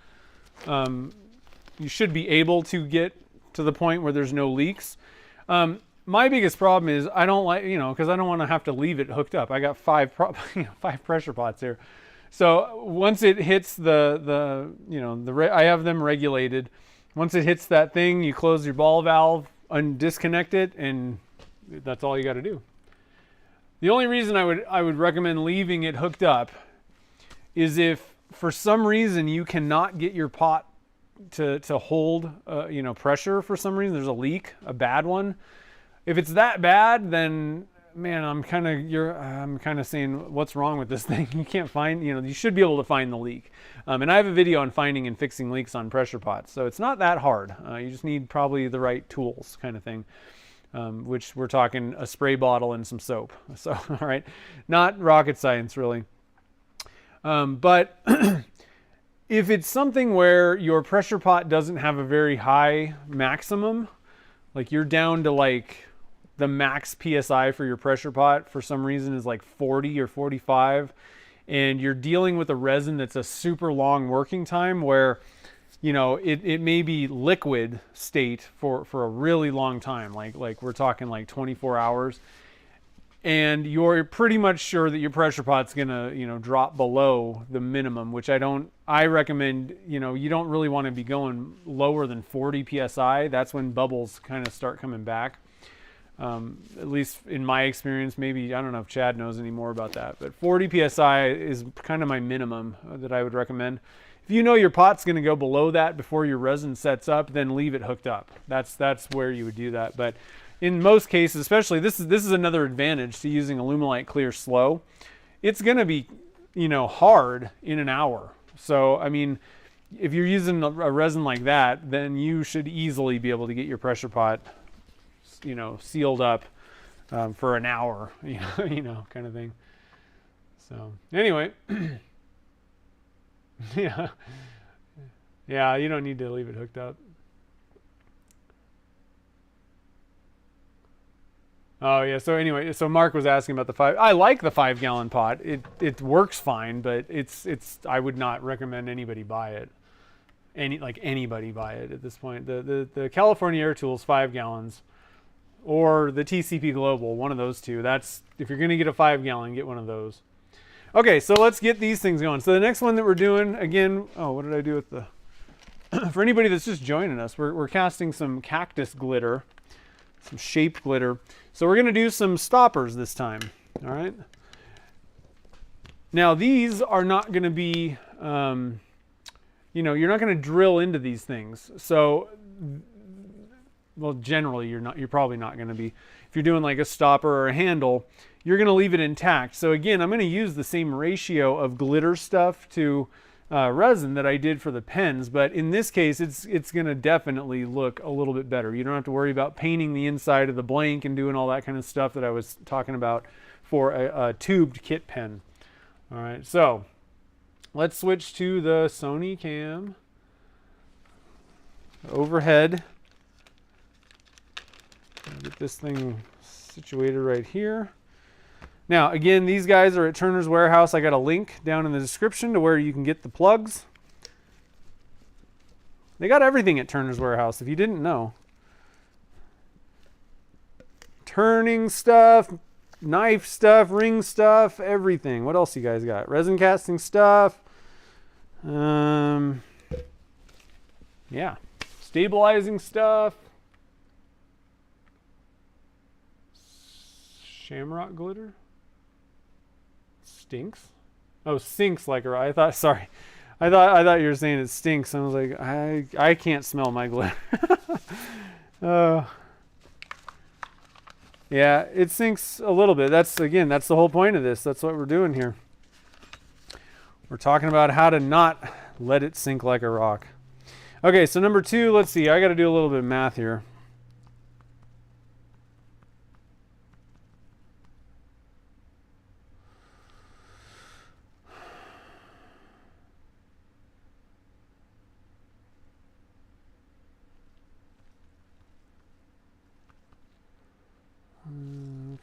You should be able to get to the point where there's no leaks. My biggest problem is I don't like, because I don't want to have to leave it hooked up. I got 5 pressure pots here. So once it hits I have them regulated. Once it hits that thing, you close your ball valve and disconnect it, and that's all you got to do. The only reason I would recommend leaving it hooked up is if for some reason you cannot get your pot to hold pressure for some reason. There's a leak, a bad one. If it's that bad, then man, I'm kind of saying, what's wrong with this thing? You can't find, you should be able to find the leak. And I have a video on finding and fixing leaks on pressure pots. So it's not that hard. You just need probably the right tools kind of thing, which we're talking a spray bottle and some soap. So, all right, not rocket science really. But if it's something where your pressure pot doesn't have a very high maximum, like you're down to like the max PSI for your pressure pot for some reason is like 40 or 45, and you're dealing with a resin that's a super long working time where, it may be liquid state for a really long time, like we're talking like 24 hours, and you're pretty much sure that your pressure pot's gonna, drop below the minimum, which I recommend, you don't really want to be going lower than 40 PSI. That's when bubbles kind of start coming back. At least in my experience, maybe, I don't know if Chad knows any more about that, but 40 PSI is kind of my minimum that I would recommend. If you know your pot's going to go below that before your resin sets up, then leave it hooked up. That's where you would do that. But in most cases, especially, this is another advantage to using Alumilite Clear slow. It's going to be, hard in an hour. So, I mean, if you're using a resin like that, then you should easily be able to get your pressure pot sealed up for an hour, kind of thing. So anyway, yeah, you don't need to leave it hooked up. Oh yeah. So anyway, so Mark was asking about the 5. I like the 5 gallon pot. It works fine, but it's I would not recommend anybody buy it. anybody buy it at this point. The California Air Tools 5 gallons or the TCP Global, one of those two. That's, if you're going to get a 5 gallon, get one of those. Okay, so let's get these things going. So the next one that we're doing, again, oh, what did I do with the, for anybody that's just joining us, we're casting some Cactus glitter, some shape glitter. So we're going to do some stoppers this time, all right? Now these are not going to be, you know, you're not going to drill into these things. So, well, generally you're probably not going to be. If you're doing like a stopper or a handle, you're going to leave it intact. So again, I'm going to use the same ratio of glitter stuff to resin that I did for the pens, but in this case, it's going to definitely look a little bit better. You don't have to worry about painting the inside of the blank and doing all that kind of stuff that I was talking about for a tubed kit pen. All right, so let's switch to the Sony cam. Overhead. Get this thing situated right here. Now, again, these guys are at Turner's Warehouse. I got a link down in the description to where you can get the plugs. They got everything at Turner's Warehouse, if you didn't know. Turning stuff, knife stuff, ring stuff, everything. What else you guys got? Resin casting stuff. Yeah. Stabilizing stuff. Shamrock glitter. Stinks. Oh, sinks like a. I thought. Sorry, I thought you were saying it stinks. I was like, I can't smell my glitter. Yeah, it sinks a little bit. That's the whole point of this. That's what we're doing here. We're talking about how to not let it sink like a rock. Okay, so number 2. Let's see. I got to do a little bit of math here.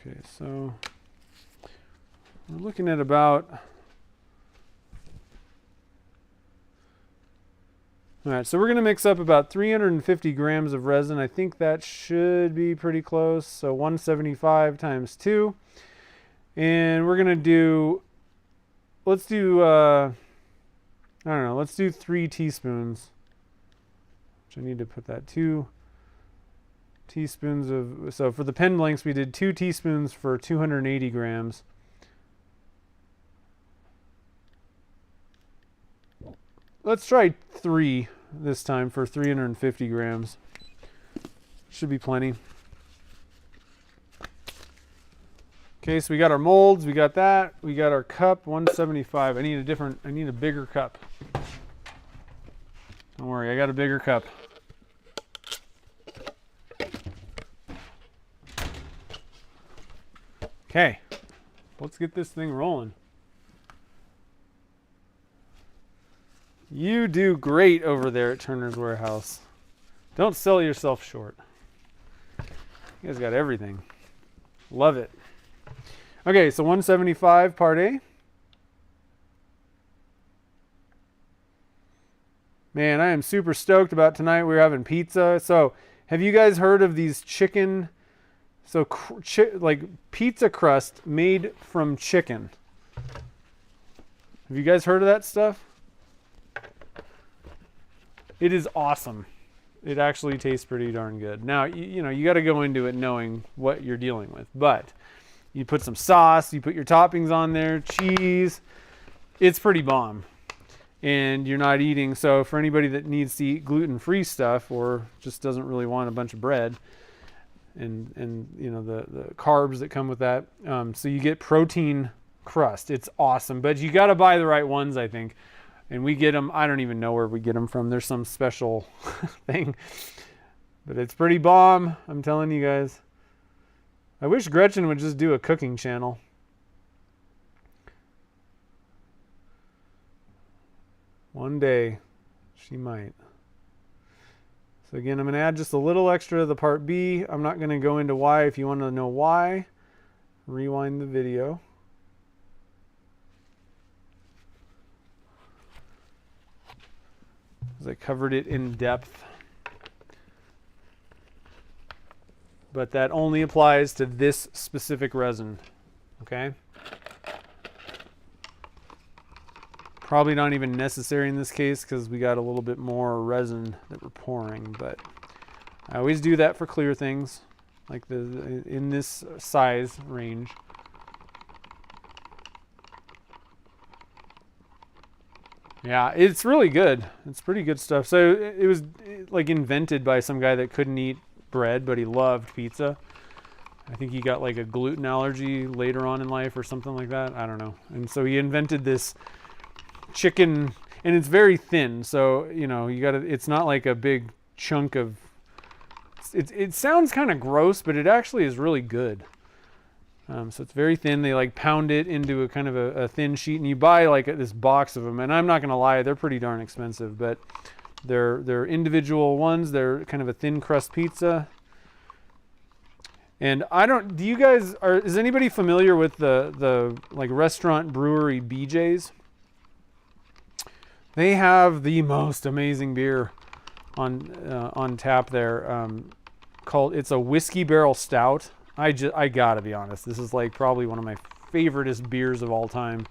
Okay, so we're looking at about, all right, so we're going to mix up about 350 grams of resin. I think that should be pretty close. So 175 times 2. And we're going to do, let's do, I don't know, let's do 3 teaspoons. Which I need to put that 2 teaspoons of, so for the pen blanks we did 2 teaspoons for 280 grams. Let's try 3 this time for 350 grams. Should be plenty. Okay, so we got our molds, we got that, we got our cup, 175. I need a bigger cup. Don't worry, I got a bigger cup. Okay, let's get this thing rolling. You do great over there at Turner's Warehouse. Don't sell yourself short. You guys got everything. Love it. Okay, so 175 part A. Man, I am super stoked about tonight. We're having pizza. So, have you guys heard of these chicken... So, like pizza crust made from chicken. Have you guys heard of that stuff? It is awesome. It actually tastes pretty darn good. Now, you know, you got to go into it knowing what you're dealing with. But you put some sauce, you put your toppings on there, cheese. It's pretty bomb. And you're not eating. So, for anybody that needs to eat gluten-free stuff or just doesn't really want a bunch of bread, and you know the carbs that come with that, so you get protein crust. It's awesome, but you got to buy the right ones, I think. And we get them, I don't even know where we get them from. There's some special thing, but it's pretty bomb, I'm telling you guys. I wish Gretchen would just do a cooking channel. One day she might. So again, I'm going to add just a little extra to the part B. I'm not going to go into why. If you want to know why, rewind the video. because I covered it in depth. But that only applies to this specific resin, okay? Probably not even necessary in this case because we got a little bit more resin that we're pouring, but I always do that for clear things, like in this size range. Yeah, it's really good. It's pretty good stuff. So it was like invented by some guy that couldn't eat bread, but he loved pizza. I think he got like a gluten allergy later on in life or something like that. I don't know. And so he invented this chicken, and it's very thin. So, you know, it's not like a big chunk of, it sounds kind of gross, but it actually is really good. So it's very thin. They like pound it into a kind of a thin sheet, and you buy like this box of them. And I'm not going to lie, they're pretty darn expensive, but they're individual ones. They're kind of a thin crust pizza. And is anybody familiar with the like restaurant brewery BJ's? They have the most amazing beer on tap there. It's a whiskey barrel stout. I gotta be honest, this is like probably one of my favoriteest beers of all time.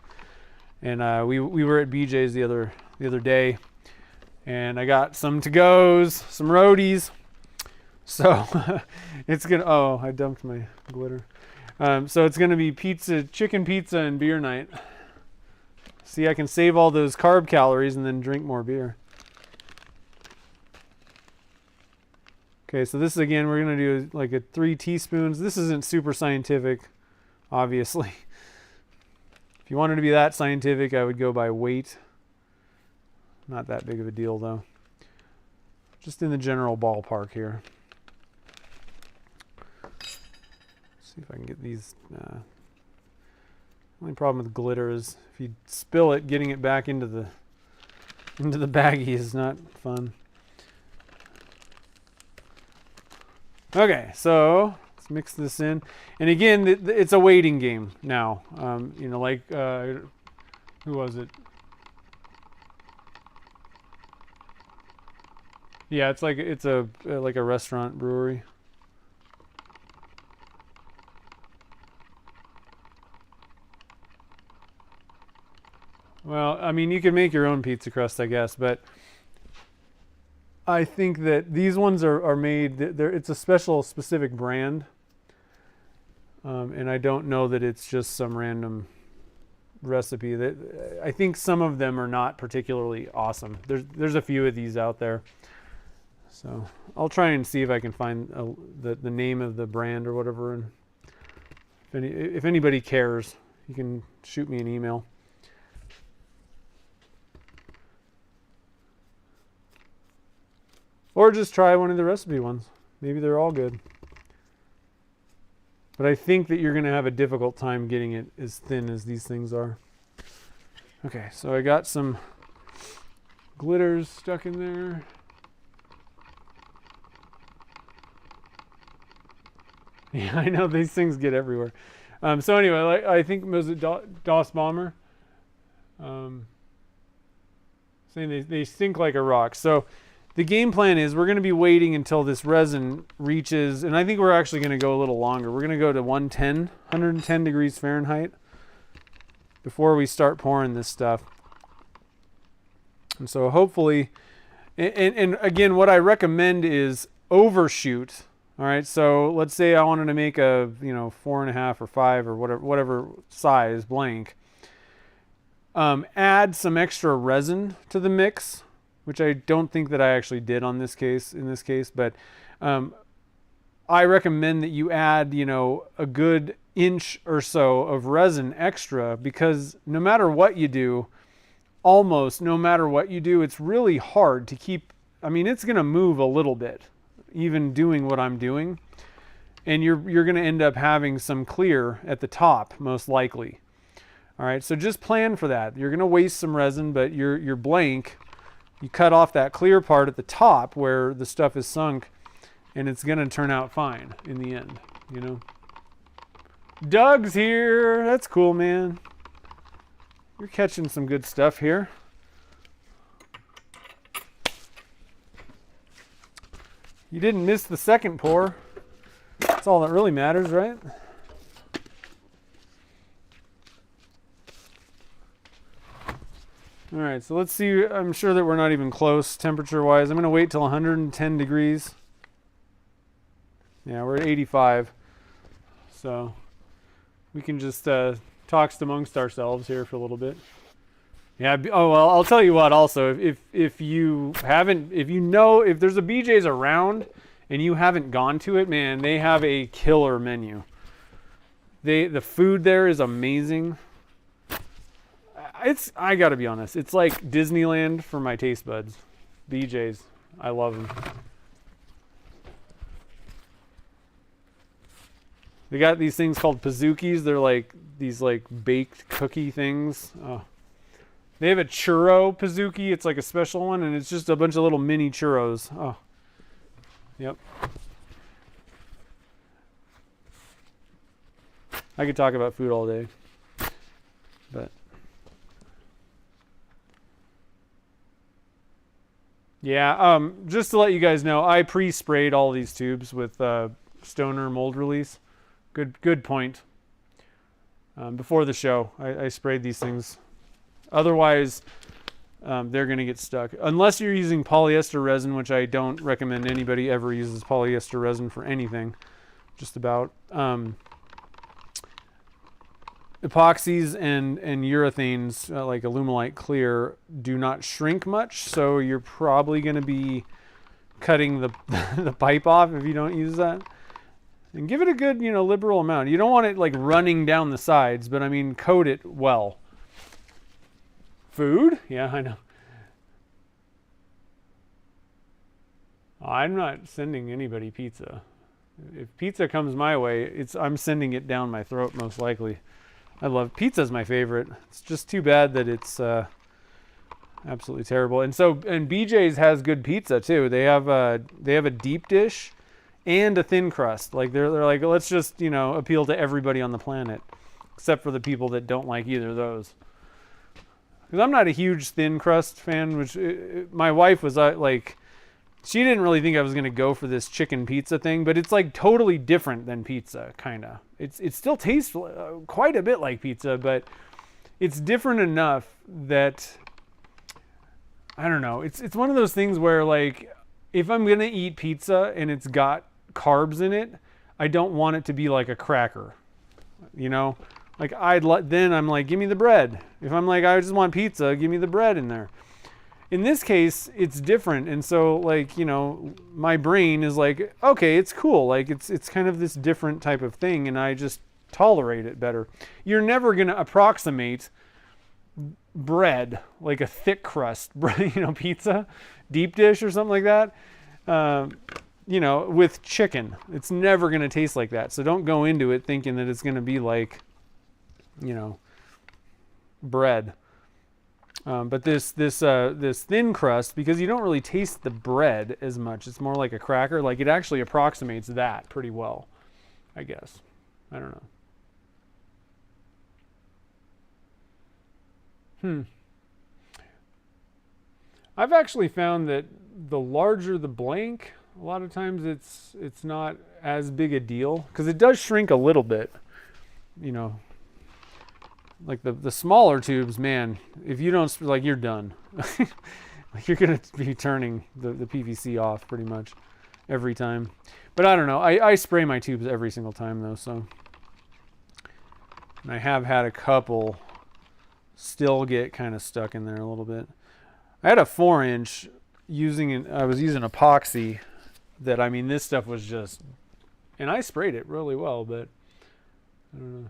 And we were at BJ's the other day, and I got some to-goes, some roadies. So it's gonna, oh, I dumped my glitter. So it's gonna be chicken pizza and beer night. See, I can save all those carb calories and then drink more beer. Okay, so this again, we're going to do like 3 teaspoons. This isn't super scientific, obviously. If you wanted to be that scientific, I would go by weight. Not that big of a deal, though. Just in the general ballpark here. Let's see if I can get these. Only problem with glitter is if you spill it, getting it back into the baggie is not fun. Okay, so let's mix this in. And again, it's a waiting game now. You know, like, who was it? Yeah, it's like a restaurant brewery. Well, I mean, you can make your own pizza crust, I guess, but I think that these ones are made, it's a specific brand. And I don't know that it's just some random recipe. I think some of them are not particularly awesome. There's a few of these out there. So I'll try and see if I can find the name of the brand or whatever. And if anybody cares, you can shoot me an email. Or just try one of the recipe ones. Maybe they're all good. But I think that you're going to have a difficult time getting it as thin as these things are. Okay, so I got some glitters stuck in there. Yeah, I know these things get everywhere. So anyway, I think was it DOS Bomber? Saying they sink like a rock. So the game plan is we're going to be waiting until this resin reaches, and I think we're actually going to go a little longer. We're going to go to 110 degrees Fahrenheit before we start pouring this stuff. And so hopefully, and again, what I recommend is overshoot. All right, so let's say I wanted to make a 4.5 or 5 or whatever size blank. Add some extra resin to the mix, which I don't think that I actually did in this case, but I recommend that you add, a good inch or so of resin extra, because no matter what you do, almost no matter what you do, it's really hard to keep, it's going to move a little bit, even doing what I'm doing, and you're going to end up having some clear at the top, most likely. All right, so just plan for that. You're going to waste some resin, but your blank, you cut off that clear part at the top where the stuff is sunk, and it's going to turn out fine in the end, Doug's here. That's cool, man. You're catching some good stuff here. You didn't miss the second pour. That's all that really matters, right? All right, so let's see. I'm sure that we're not even close temperature-wise. I'm going to wait till 110 degrees. Yeah, we're at 85. So we can just talk amongst ourselves here for a little bit. Yeah. Oh well, I'll tell you what. Also, if you haven't, if there's a BJ's around and you haven't gone to it, man, they have a killer menu. The food there is amazing. I gotta be honest, it's like Disneyland for my taste buds. BJ's, I love them. They got these things called pizookies. They're like these like baked cookie things. Oh. They have a churro pizookie. It's like a special one, and it's just a bunch of little mini churros. Oh, yep. I could talk about food all day, but yeah. Just to let you guys know, I pre-sprayed all these tubes with Stoner mold release. Good point. Before the show, I sprayed these things. Otherwise, they're going to get stuck. Unless you're using polyester resin, which I don't recommend anybody ever uses polyester resin for anything. Just about. Epoxies and urethanes, like Alumilite Clear, do not shrink much, so you're probably going to be cutting the, the pipe off if you don't use that. And give it a good, liberal amount. You don't want it like running down the sides, but I mean, coat it well. Food? Yeah, I know. I'm not sending anybody pizza. If pizza comes my way, I'm sending it down my throat most likely. I love pizza's my favorite. It's just too bad that it's absolutely terrible. And BJ's has good pizza too. They have a deep dish and a thin crust. Like they're like, let's just appeal to everybody on the planet, except for the people that don't like either of those. Because I'm not a huge thin crust fan, which my wife was like, she didn't really think I was going to go for this chicken pizza thing, but it's like totally different than pizza, kind of. It still tastes quite a bit like pizza, but it's different enough that, I don't know. It's one of those things where, like, if I'm going to eat pizza and it's got carbs in it, I don't want it to be like a cracker, Like then I'm like, give me the bread. If I'm like, I just want pizza, give me the bread in there. In this case, it's different, and so like my brain is like, okay, it's cool. Like it's kind of this different type of thing, and I just tolerate it better. You're never gonna approximate bread like a thick crust, pizza, deep dish or something like that. With chicken, it's never gonna taste like that. So don't go into it thinking that it's gonna be like, bread. But this thin crust, because you don't really taste the bread as much, it's more like a cracker. Like it actually approximates that pretty well, I guess. I don't know. I've actually found that the larger the blank, a lot of times it's not as big a deal, because it does shrink a little bit, Like the smaller tubes, man, if you don't, like, you're done. Like you're going to be turning the PVC off pretty much every time. But I don't know. I spray my tubes every single time though, so. And I have had a couple still get kind of stuck in there a little bit. I had a 4-inch I was using epoxy that, I mean, this stuff was just, and I sprayed it really well, but I don't know.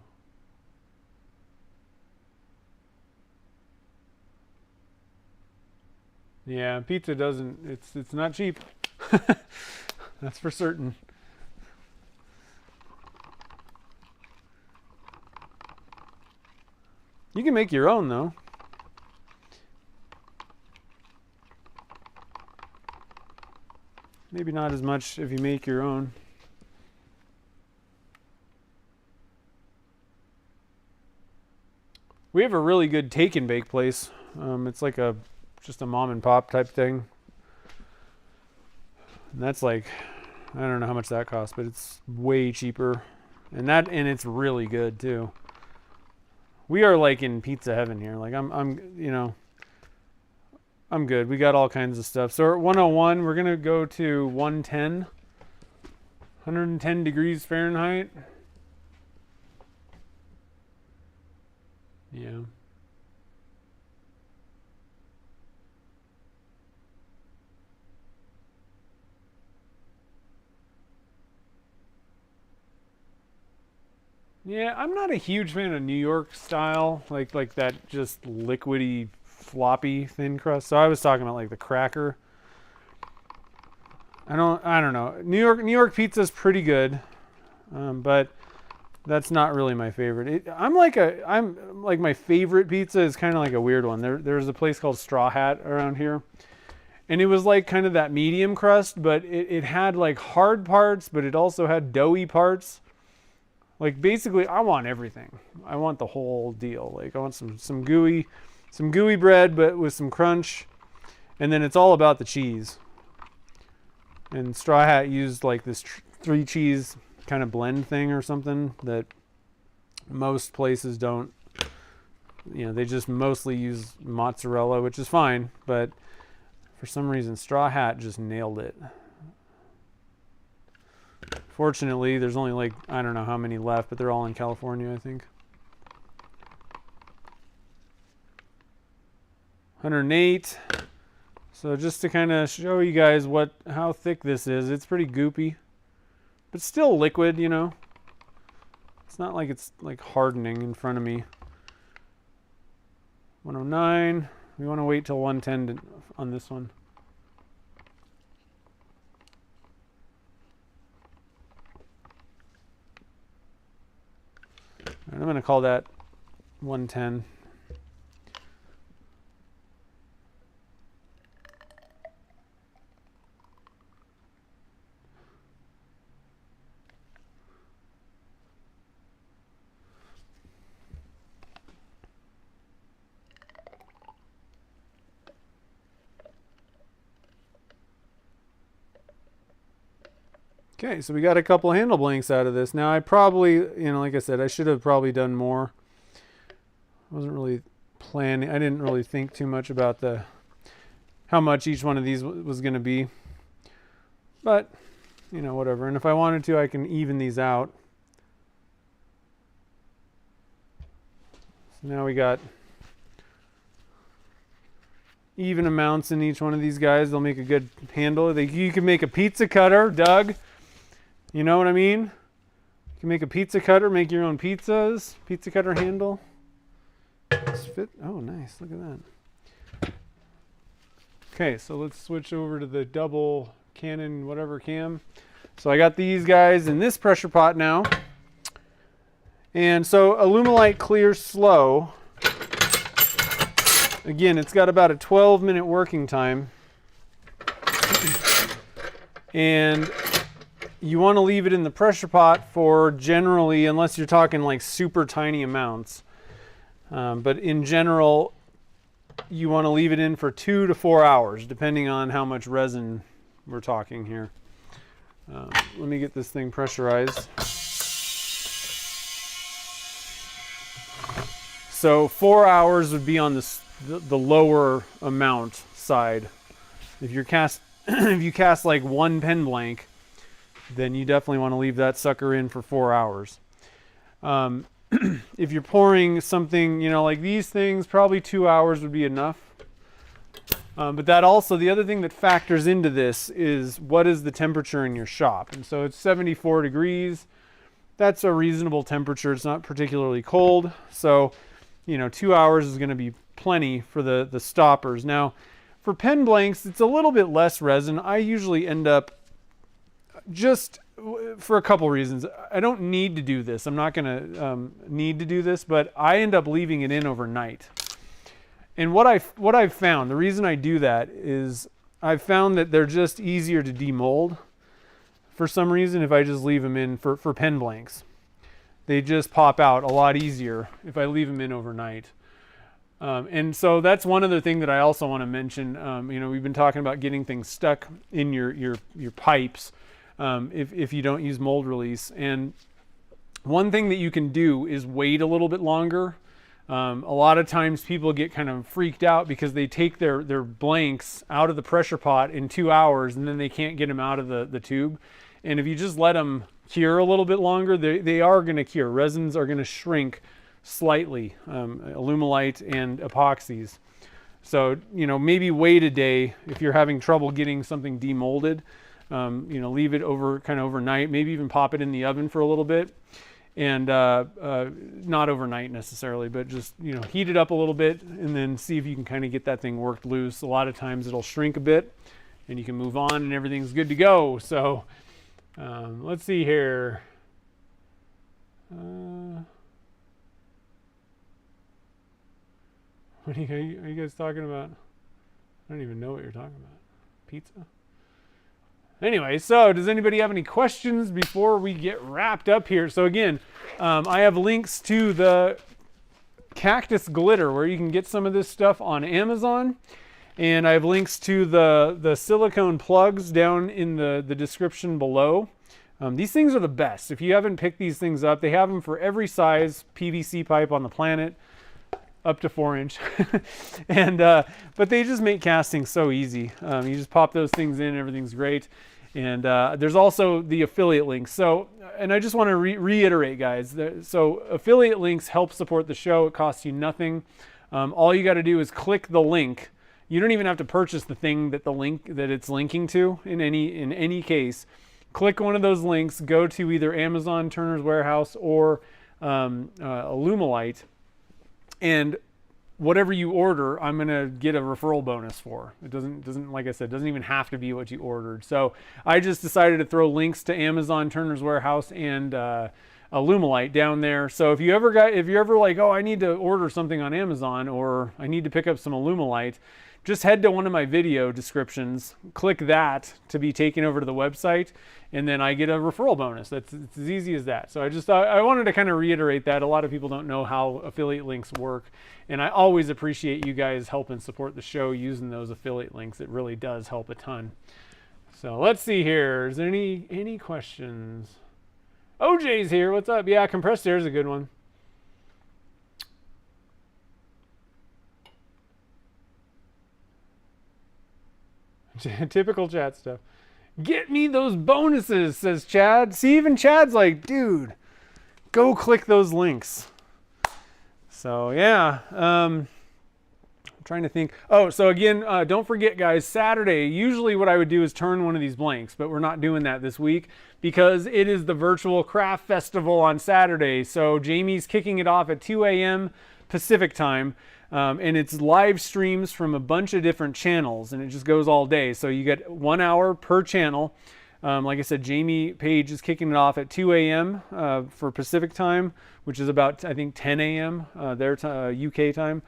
Yeah, pizza doesn't, it's not cheap. That's for certain. You can make your own though. Maybe not as much if you make your own. We have a really good take and bake place. It's like just a mom and pop type thing. And that's like, I don't know how much that costs, but it's way cheaper. And it's really good too. We are like in pizza heaven here. Like I'm good. We got all kinds of stuff. So at 101, we're going to go to 110 degrees Fahrenheit. Yeah. Yeah, I'm not a huge fan of New York style, like that just liquidy, floppy thin crust. So I was talking about like the cracker. I don't know. New York pizza is pretty good, but that's not really my favorite. I'm like my favorite pizza is kind of like a weird one. There's a place called Straw Hat around here, and it was like kind of that medium crust, but it had like hard parts, but it also had doughy parts. Like basically, I want everything. I want the whole deal. Like I want some gooey bread, but with some crunch, and then it's all about the cheese. And Straw Hat used like this 3 cheese kind of blend thing or something that most places don't. You know, they just mostly use mozzarella, which is fine, but for some reason, Straw Hat just nailed it. Fortunately, there's only like, I don't know how many left, but they're all in California, I think. 108. So just to kind of show you guys how thick this is, it's pretty goopy, but still liquid, you know. It's not like it's like hardening in front of me. 109. We want to wait till 110 on this one. And I'm going to call that 110. Okay, so we got a couple handle blanks out of this. Now I probably, like I said, I should have probably done more. I wasn't really planning. I didn't really think too much about how much each one of these was going to be. But, whatever. And if I wanted to, I can even these out. So now we got even amounts in each one of these guys. They'll make a good handle. You can make a pizza cutter, Doug. You know what I mean? You can make a pizza cutter, make your own pizzas. Pizza cutter handle. Fit. Oh, nice. Look at that. Okay, so let's switch over to the double Canon whatever cam. So I got these guys in this pressure pot now. And so Alumilite clear slow. Again, it's got about a 12-minute working time. And you want to leave it in the pressure pot for generally, unless you're talking like super tiny amounts. But in general, you want to leave it in for 2 to 4 hours, depending on how much resin we're talking here. Let me get this thing pressurized. So 4 hours would be on the lower amount side. If you cast like one pen blank, then you definitely want to leave that sucker in for 4 hours. If you're pouring something, like these things, probably 2 hours would be enough. But that also, the other thing that factors into this is what is the temperature in your shop. And so it's 74 degrees. That's a reasonable temperature. It's not particularly cold. So, 2 hours is going to be plenty for the stoppers. Now, for pen blanks, it's a little bit less resin. I usually end up just for a couple reasons. I don't need to do this. I'm not going to need to do this, but I end up leaving it in overnight. And what I've found, the reason I do that is I've found that they're just easier to demold for some reason if I just leave them in for pen blanks. They just pop out a lot easier if I leave them in overnight. And so that's one other thing that I also want to mention. You know, we've been talking about getting things stuck in your pipes if you don't use mold release. And one thing that you can do is wait a little bit longer. A lot of times people get kind of freaked out because they take their blanks out of the pressure pot in 2 hours and then they can't get them out of the tube. And if you just let them cure a little bit longer, they are going to cure. Resins are going to shrink slightly, alumilite and epoxies. So, you know, maybe wait a day if you're having trouble getting something demolded. You know, leave it kind of overnight, maybe even pop it in the oven for a little bit. And not overnight necessarily, but just, you know, heat it up a little bit and then see if you can kind of get that thing worked loose. A lot of times it'll shrink a bit and you can move on and everything's good to go. So let's see here. What are you guys talking about? I don't even know what you're talking about. Pizza? Anyway, so does anybody have any questions before we get wrapped up here? So again, I have links to the Cactus glitter where you can get some of this stuff on Amazon. And I have links to the silicone plugs down in the description below. These things are the best. If you haven't picked these things up, they have them for every size PVC pipe on the planet, up to 4-inch. And but they just make casting so easy. You just pop those things in, everything's great. And there's also the affiliate links. So, and I just want to reiterate, guys. So affiliate links help support the show. It costs you nothing. All you got to do is click the link. You don't even have to purchase the thing that it's linking to in any case. Click one of those links, go to either Amazon, Turner's Warehouse, or Alumilite, and whatever you order, I'm gonna get a referral bonus for. It doesn't like I said, doesn't even have to be what you ordered. So I just decided to throw links to Amazon, Turner's Warehouse, and Alumilite down there. So if you're ever like, oh, I need to order something on Amazon or I need to pick up some Alumilite, just head to one of my video descriptions, click that to be taken over to the website, and then I get a referral bonus. It's as easy as that. So I wanted to kind of reiterate that. A lot of people don't know how affiliate links work, and I always appreciate you guys helping support the show using those affiliate links. It really does help a ton. So let's see here. Is there any questions? OJ's here. What's up? Yeah, compressed air is a good one. Typical chat stuff. Get me those bonuses, says Chad. See, even Chad's like, dude, go click those links. So yeah, I'm trying to think. Oh, so again, don't forget, guys, Saturday, usually what I would do is turn one of these blanks, but we're not doing that this week because it is the virtual craft festival on Saturday. So Jamie's kicking it off at 2 a.m. Pacific time. And it's live streams from a bunch of different channels, and it just goes all day. So you get 1 hour per channel. Like I said, Jamie Page is kicking it off at 2 a.m. For Pacific time, which is about, I think, 10 a.m. Their UK time.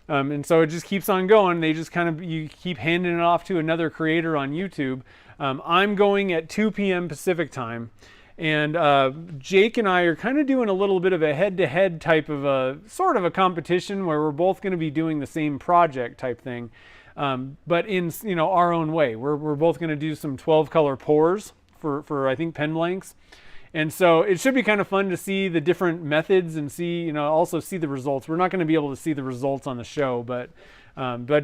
And so it just keeps on going. They just you keep handing it off to another creator on YouTube. I'm going at 2 p.m. Pacific time. And Jake and I are kind of doing a little bit of a head-to-head type of a sort of a competition where we're both going to be doing the same project type thing, but in our own way. We're both going to do some 12-color pours for I think pen blanks, and so it should be kind of fun to see the different methods and see also see the results. We're not going to be able to see the results on the show, but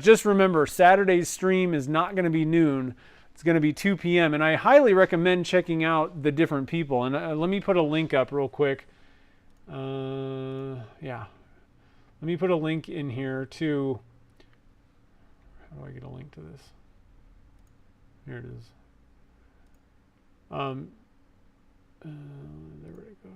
just remember Saturday's stream is not going to be noon. It's going to be 2 p.m. and I highly recommend checking out the different people. And let me put a link up real quick. Yeah, let me put a link in here to. How do I get a link to this? Here it is. There we go.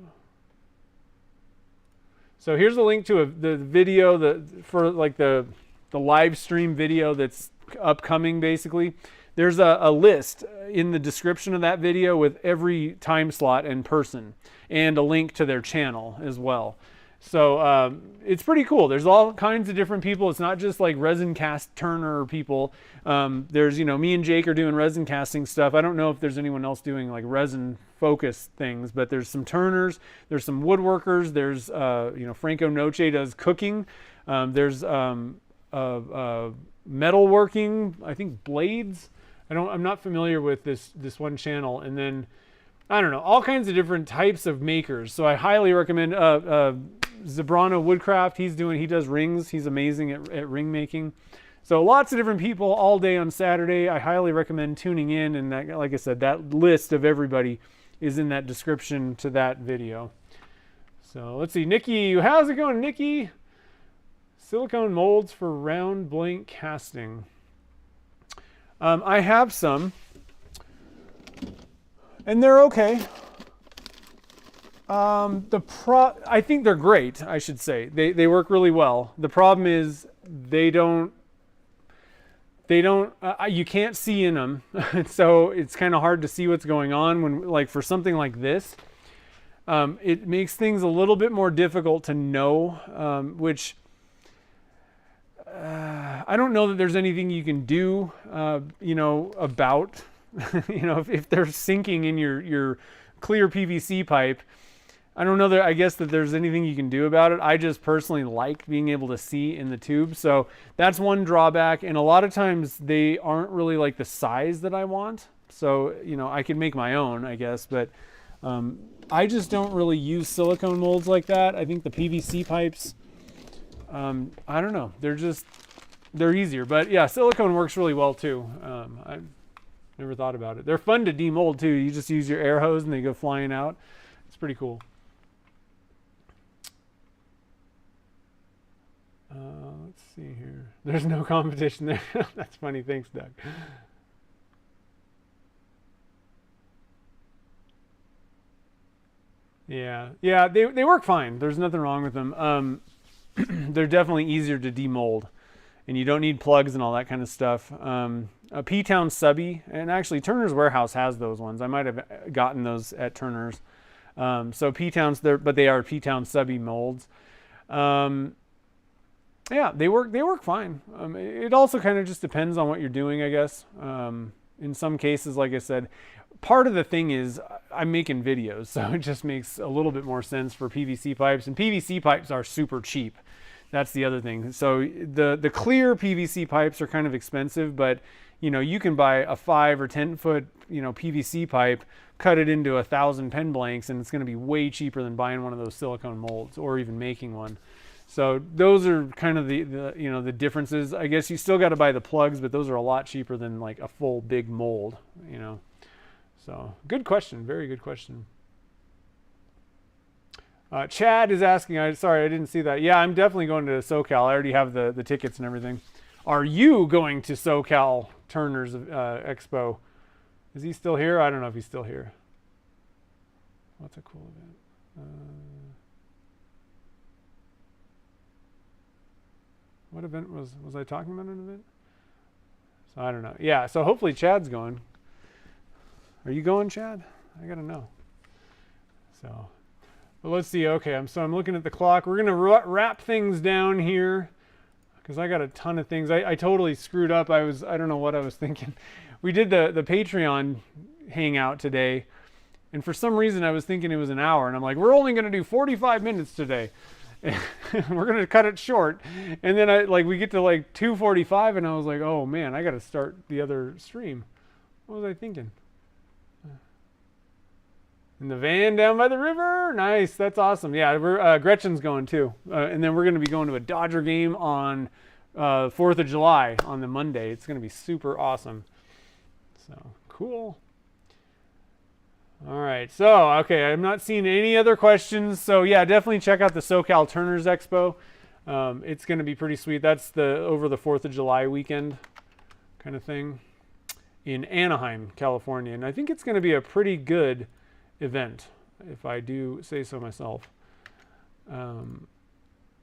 So here's a link to the video for the live stream video that's upcoming, basically. There's a list in the description of that video with every time slot and person and a link to their channel as well. So it's pretty cool. There's all kinds of different people. It's not just like resin cast turner people. There's, me and Jake are doing resin casting stuff. I don't know if there's anyone else doing like resin focused things, but there's some turners, there's some woodworkers, there's, Franco Noche does cooking. There's metalworking, I think blades. I'm not familiar with this one channel. And then I don't know, all kinds of different types of makers. So I highly recommend Zebrano Woodcraft. He does rings. He's amazing at ring making. So lots of different people all day on Saturday. I highly recommend tuning in. And that, like I said, that list of everybody is in that description to that video. So let's see, Nikki, how's it going, Nikki? Silicone molds for round blank casting. I have some, and they're okay. I think they're great, I should say. They work really well. The problem is you can't see in them. So it's kind of hard to see what's going on when, like, for something like this. It makes things a little bit more difficult to know, which I don't know that there's anything you can do, about, if they're sinking in your clear PVC pipe. I don't know that, I guess that there's anything you can do about it. I just personally like being able to see in the tube. So that's one drawback. And a lot of times they aren't really like the size that I want. So, I can make my own, I guess, but I just don't really use silicone molds like that. I think the PVC pipes, I don't know, they're easier. But yeah, silicone works really well too. I never thought about it. They're fun to demold too. You just use your air hose and they go flying out. It's pretty cool. Let's see here. There's no competition there. That's funny. Thanks, Doug. Yeah, they work fine. There's nothing wrong with them. They're definitely easier to demold, and you don't need plugs and all that kind of stuff. A P-Town subby, and actually Turner's Warehouse has those ones. I might have gotten those at Turner's. So P-Towns, but they are P-Town subby molds. Yeah, they work fine. It also kind of just depends on what you're doing, I guess. In some cases, like I said, part of the thing is I'm making videos, so it just makes a little bit more sense for PVC pipes. And PVC pipes are super cheap. That's the other thing. So the clear PVC pipes are kind of expensive, but you can buy a 5 or 10 foot PVC pipe, cut it into 1,000 pen blanks, and it's going to be way cheaper than buying one of those silicone molds or even making one. So those are kind of the differences. I guess you still got to buy the plugs, but those are a lot cheaper than like a full big mold, So good question. Very good question. Chad is asking, sorry, I didn't see that. Yeah, I'm definitely going to SoCal. I already have the tickets and everything. Are you going to SoCal Turner's Expo? Is he still here? I don't know if he's still here. What's a cool event? What event was I talking about? An event? So I don't know. Yeah, so hopefully Chad's going. Are you going, Chad? I gotta know. So, but let's see. Okay, I'm looking at the clock. We're gonna wrap things down here because I got a ton of things. I totally screwed up. I don't know what I was thinking. We did the Patreon hangout today, and for some reason I was thinking it was an hour, and I'm like, we're only gonna do 45 minutes today. We're gonna cut it short, and then we get to like 2:45, and I was like, oh man, I gotta start the other stream. What was I thinking? In the van down by the river, nice. That's awesome. Yeah, Gretchen's going too, and then we're gonna be going to a Dodger game on 4th of July on the Monday. It's gonna be super awesome. So cool. All right, so, okay, I'm not seeing any other questions. So, yeah, definitely check out the SoCal Turner's Expo. It's going to be pretty sweet. That's over the 4th of July weekend kind of thing in Anaheim, California. And I think it's going to be a pretty good event, if I do say so myself.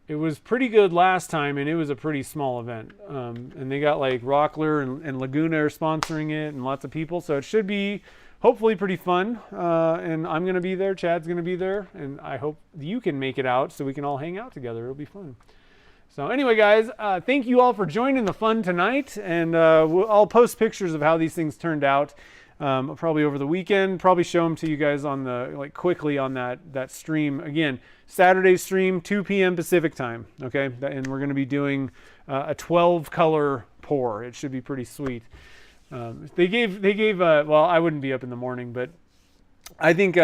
It was pretty good last time, and it was a pretty small event. And they got, like, Rockler and Laguna are sponsoring it and lots of people. So it should be hopefully pretty fun, and I'm going to be there. Chad's going to be there, and I hope you can make it out so we can all hang out together. It'll be fun. So anyway, guys, thank you all for joining the fun tonight, and I'll post pictures of how these things turned out probably over the weekend. Probably show them to you guys on the quickly on that stream again. Saturday stream, 2 p.m. Pacific time. Okay, and we're going to be doing a 12 color pour. It should be pretty sweet. They gave well, I wouldn't be up in the morning, but I think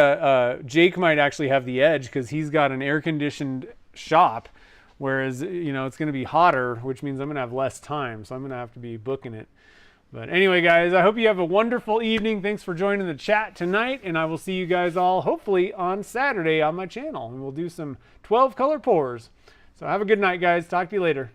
Jake might actually have the edge because he's got an air conditioned shop. Whereas, it's going to be hotter, which means I'm going to have less time. So I'm going to have to be booking it. But anyway, guys, I hope you have a wonderful evening. Thanks for joining the chat tonight. And I will see you guys all hopefully on Saturday on my channel. And we'll do some 12 color pours. So have a good night, guys. Talk to you later.